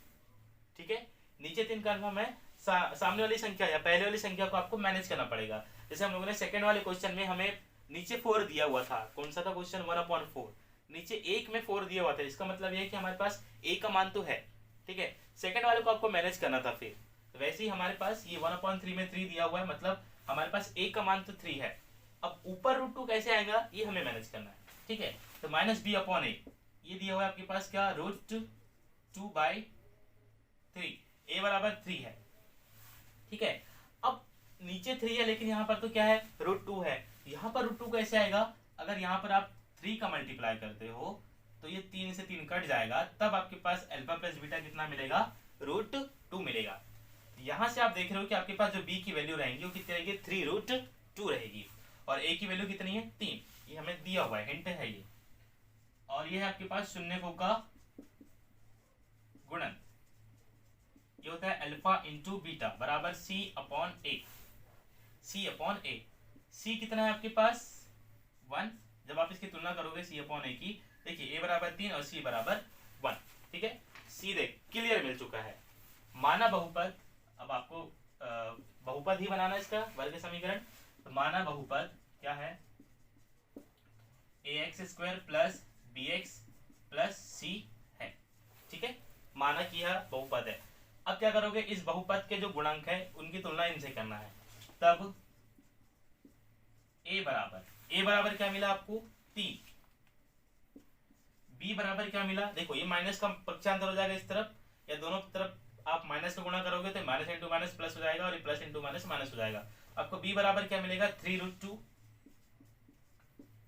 ठीक है, नीचे 3 कंफर्म है, सामने वाली संख्या या पहले वाली संख्या को आपको मैनेज करना पड़ेगा। जैसे हम लोगों ने सेकंड वाले क्वेश्चन में हमें नीचे 4 दिया हुआ था, कौन सा था क्वेश्चन, 1/4, नीचे 1 में 4 दिया हुआ था, इसका मतलब ये है कि हमारे पास a का मान तो है। ठीक है, सेकंड वाले को आपको मैनेज करना था, फिर तो वैसे ही हमारे पास ये 1/3 में 3 दिया हुआ है, मतलब हमारे पास a का मान तो 3 है। अब ऊपर √2 कैसे आएगा, ये हमें मैनेज करना है। ठीक है, तो -b/a ये दिया हुआ है आपके पास क्या, √2/3, a बराबर 3 है। ठीक है, अब नीचे 3 है, लेकिन यहाँ पर तो क्या है, √2 है, यहाँ पर √2 कैसे आएगा, अगर यहाँ पर आप 3 का मल्टीप्लाई करते हो तो ये 3 से 3 कट जाएगा, तब आपके पास अल्फा प्लस बीटा कितना मिलेगा, √2 मिलेगा। यहाँ से आप देख रहे हो कि आपके पास जो b की वैल्यू रहेंगी वो कितनी रहेगी, 3√2। 2 रहेगी। और a की वैल्यू कितनी है 3, ये हमें दिया हुआ है, हिंट है ये। और ये है आपके पास शून्यकों का गुणन, ये होता है अल्फा इंटू बीटा बराबर सी अपॉन ए। सी अपॉन ए, सी कितना है आपके पास 1। जब आप इसकी तुलना करोगे सी अपॉन ए की, देखिए a बराबर 3 और c बराबर 1। ठीक है, सी देख क्लियर मिल चुका है। माना बहुपद, अब आपको बहुपद ही बनाना इसका वर्ग समीकरण। तो माना बहुपद क्या है ax² plus bx plus c है। ठीक है, माना कि यह बहुपद है। अब क्या करोगे, इस बहुपद के जो गुणांक है उनकी तुलना इनसे करना है। तब a बराबर क्या मिला आपको 3, b बराबर क्या मिला, देखो ये माइनस का पक्षांतर हो जाएगा इस तरफ, या दोनों तरफ आप माइनस का गुणा करोगे तो माइनस इंटू माइनस प्लस हो जाएगा, और ये प्लस इंटू माइनस माइनस हो जाएगा। आपको b बराबर क्या मिलेगा 3√2,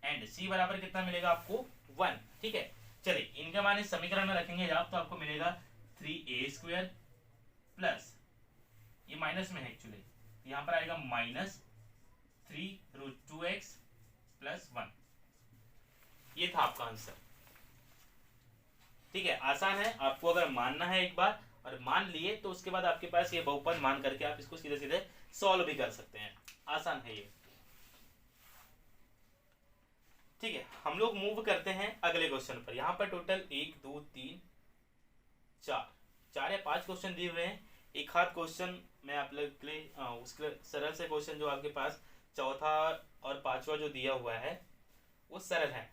एंड c बराबर कितना मिलेगा आपको 1। ठीक है, चलिए इनका मान इस समीकरण में रखेंगे आप, तो आपको मिलेगा 3a² प्लस, ये माइनस में है एक्चुअली, यहाँ पर आएगा माइनस 3√2x प्लस 1। ये था आपका आंसर। ठीक है, आसान है, आपको अगर मानना है एक बार और मान लिए तो उसके बाद आपके पास ये बहुपद मान करके आप इसको सीधे सीधे सॉल्व भी कर सकते हैं, आसान है ये। ठीक है, हम लोग मूव करते हैं अगले क्वेश्चन पर। यहाँ पर टोटल 1 2 3 4 या 5 क्वेश्चन दिए हुए हैं। एक हाथ क्वेश्चन मैं आप लोग के लिए उसके सरल से क्वेश्चन जो आपके पास चौथा और पांचवा जो दिया हुआ है वो सरल है,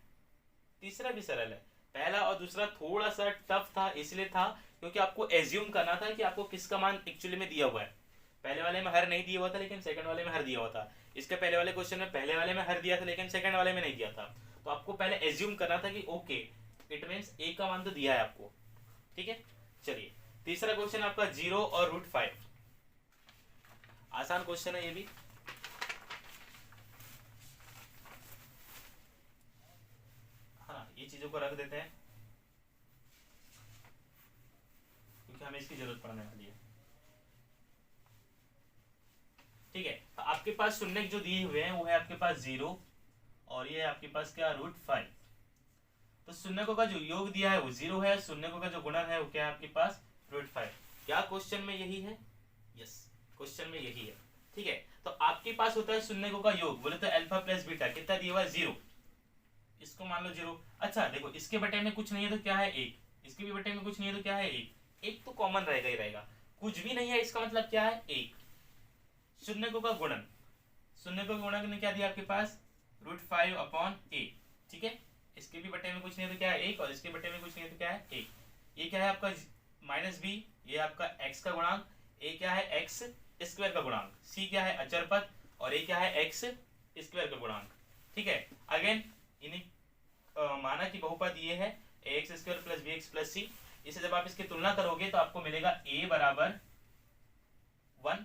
तीसरा भी सरल है। पहला और दूसरा थोड़ा सा टफ था, इसलिए था क्योंकि आपको एज्यूम करना था कि आपको किसका मान एक्चुअली में दिया हुआ है। पहले वाले में हर नहीं दिया हुआ था, लेकिन सेकंड वाले में हर दिया हुआ था। इसके पहले वाले क्वेश्चन में पहले वाले में हर दिया था, लेकिन सेकंड वाले में नहीं दिया था। तो आपको पहले एज्यूम करना था कि ओके इट मींस ए का मान तो दिया है आपको। ठीक है, चलिए तीसरा क्वेश्चन आपका 0 और √5। आसान क्वेश्चन है ये भी। हाँ, ये चीजों को रख देते हैं क्योंकि हमें इसकी जरूरत पड़ने वाली है। ठीक है, तो आपके पास शून्य जो दिए हुए हैं वो है आपके पास 0 और ये है आपके पास क्या √5। तो शून्यकों का जो योग दिया है वो 0 है, शून्यकों का जो गुणन है वो क्या है आपके पास √5। क्या क्वेश्चन में यही है? यस, क्वेश्चन में यही है। ठीक है, तो आपके पास होता है शून्यकों का योग, बोले तो अल्फा प्लस बीटा कितना दिया हुआ है 0, इसको मान लो 0। अच्छा देखो, इसके बटे में कुछ नहीं है तो क्या है 1, इसके भी बटे में कुछ नहीं है तो क्या है 1, 1 तो कॉमन रहेगा ही रहेगा। कुछ भी नहीं है इसका मतलब क्या है 1। शून्यकों का गुणन, शून्यकों का गुणन ने क्या दिया आपके पास √5/a। ठीक है, इसके भी बटे में कुछ नहीं है तो क्या है 1, और इसके बटे में कुछ नहीं है तो क्या है 1। ये क्या है आपका -b, ये आपका x का गुणांक, a क्या है x² का गुणांक, c क्या है अचर पद, और a क्या है x² का गुणांक। ठीक है, अगेन इन्हीं माना कि बहुपद ये है ax² plus bx plus c। इसे जब आप इसकी तुलना करोगे तो आपको मिलेगा a बराबर 1,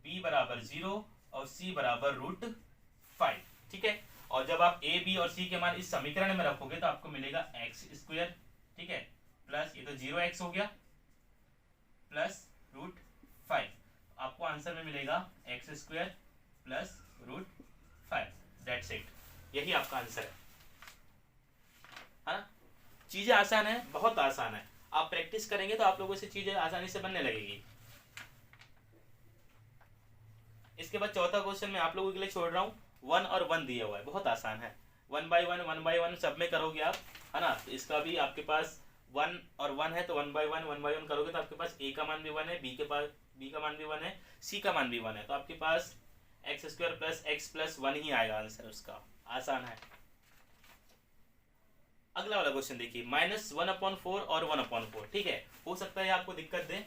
b बराबर 0 और c बराबर √5। ठीक है, और जब आप a b और c के मान इस समीकरण में रखोगे तो आपको मिलेगा x²। ठीक है, प्लस ये तो 0x हो गया प्लस √5, आपको आंसर में मिलेगा x² प्लस √5। दैट्स इट, यही आपका आंसर है। हाँ, चीजें आसान है, बहुत आसान है। आप प्रैक्टिस करेंगे तो आप लोगों से चीजें आसानी से बनने लगेगी। इसके बाद चौथा क्वेश्चन मैं आप लोगों के लिए छोड़ रहा हूँ, 1 और 1 दिया हुआ है, बहुत आसान है। 1 by 1 सब में करोगे आप, है ना। तो इसका भी आपके पास 1 और 1 है तो 1 by 1 करोगे तो आपके पास a का मान भी 1 है, b का मान भी 1 है, c का मान भी 1 है, तो आपके पास x² प्लस x प्लस 1 ही आएगा आंसर उसका। आसान है। अगला वाला क्वेश्चन देखिए, -1/4 और 1/4। ठीक है, हो सकता है आपको दिक्कत दे,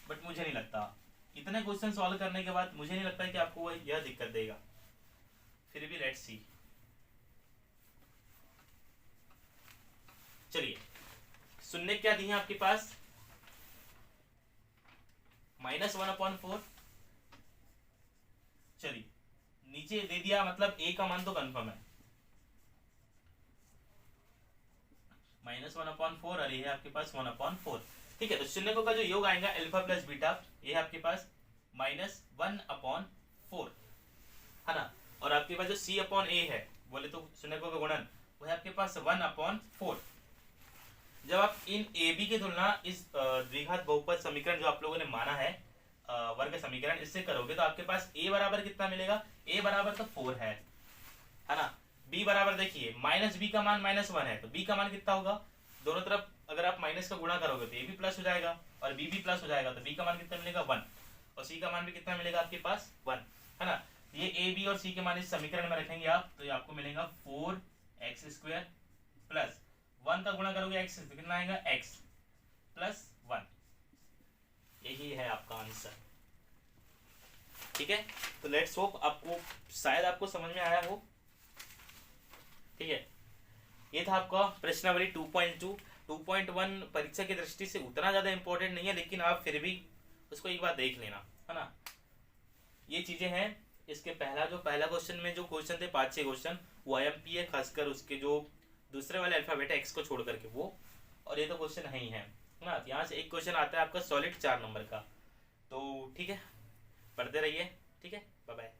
बट मुझे नहीं लगता। इतने क्वेश्चन सॉल्व करने के बाद मुझे नहीं लगता है कि आपको यह दिक्कत देगा। फिर भी लेट्स सी। चलिए, शून्य क्या दी है आपके पास -1/4। चलिए नीचे दे दिया, मतलब a का मान तो कंफर्म है, -1/4 और ये है आपके पास 1/4। ठीक है, तो शून्यकों का जो योग आएगा अल्फा प्लस बीटा, ये है आपके पास -1/4। है ना। और आपके पास जो c अपॉन a है, बोले तो शून्यकों का गुणन, वो है आपके पास 1/4। जब आप इन ए बी की तुलना इस द्विघात बहुपद समीकरण जो आप लोगों ने माना है वर्ग समीकरण, इससे करोगे तो आपके पास a बराबर कितना मिलेगा, a बराबर तो 4 है ना। b बराबर देखिए माइनस बी का मान -1 है, तो b का मान कितना होगा, दोनों तरफ अगर आप माइनस का गुणा करोगे तो a भी प्लस हो जाएगा और b भी प्लस हो जाएगा, तो b का मान कितना मिलेगा 1, और c का मान भी कितना मिलेगा आपके पास 1, है ना। ये a b और c के मान इस समीकरण में रखेंगे आप, तो ये आपको मिलेगा 4x² प्लस 1 का गुणा करोगे x से तो कितना आएगा x प्लस 1, यही है आपका आंसर। ठीक है, तो लेट्स होप आपको शायद आपको समझ में आया हो। ठीक है, ये था आपका प्रश्नावली 2.2। 2.1 परीक्षा की दृष्टि से उतना ज्यादा इंपॉर्टेंट नहीं है, लेकिन आप फिर भी उसको एक बार देख लेना, है ना। ये चीजें हैं। इसके पहला क्वेश्चन में जो क्वेश्चन थे 5-6 क्वेश्चन, वो IMP है, खासकर उसके जो दूसरे वाले अल्फाबेट है एक्स को छोड़ करके वो, और ये तो क्वेश्चन नहीं है ना। यहाँ से एक क्वेश्चन आता है आपका सॉलिड 4 नंबर का। तो ठीक है, पढ़ते रहिए। ठीक है, बाय बाय।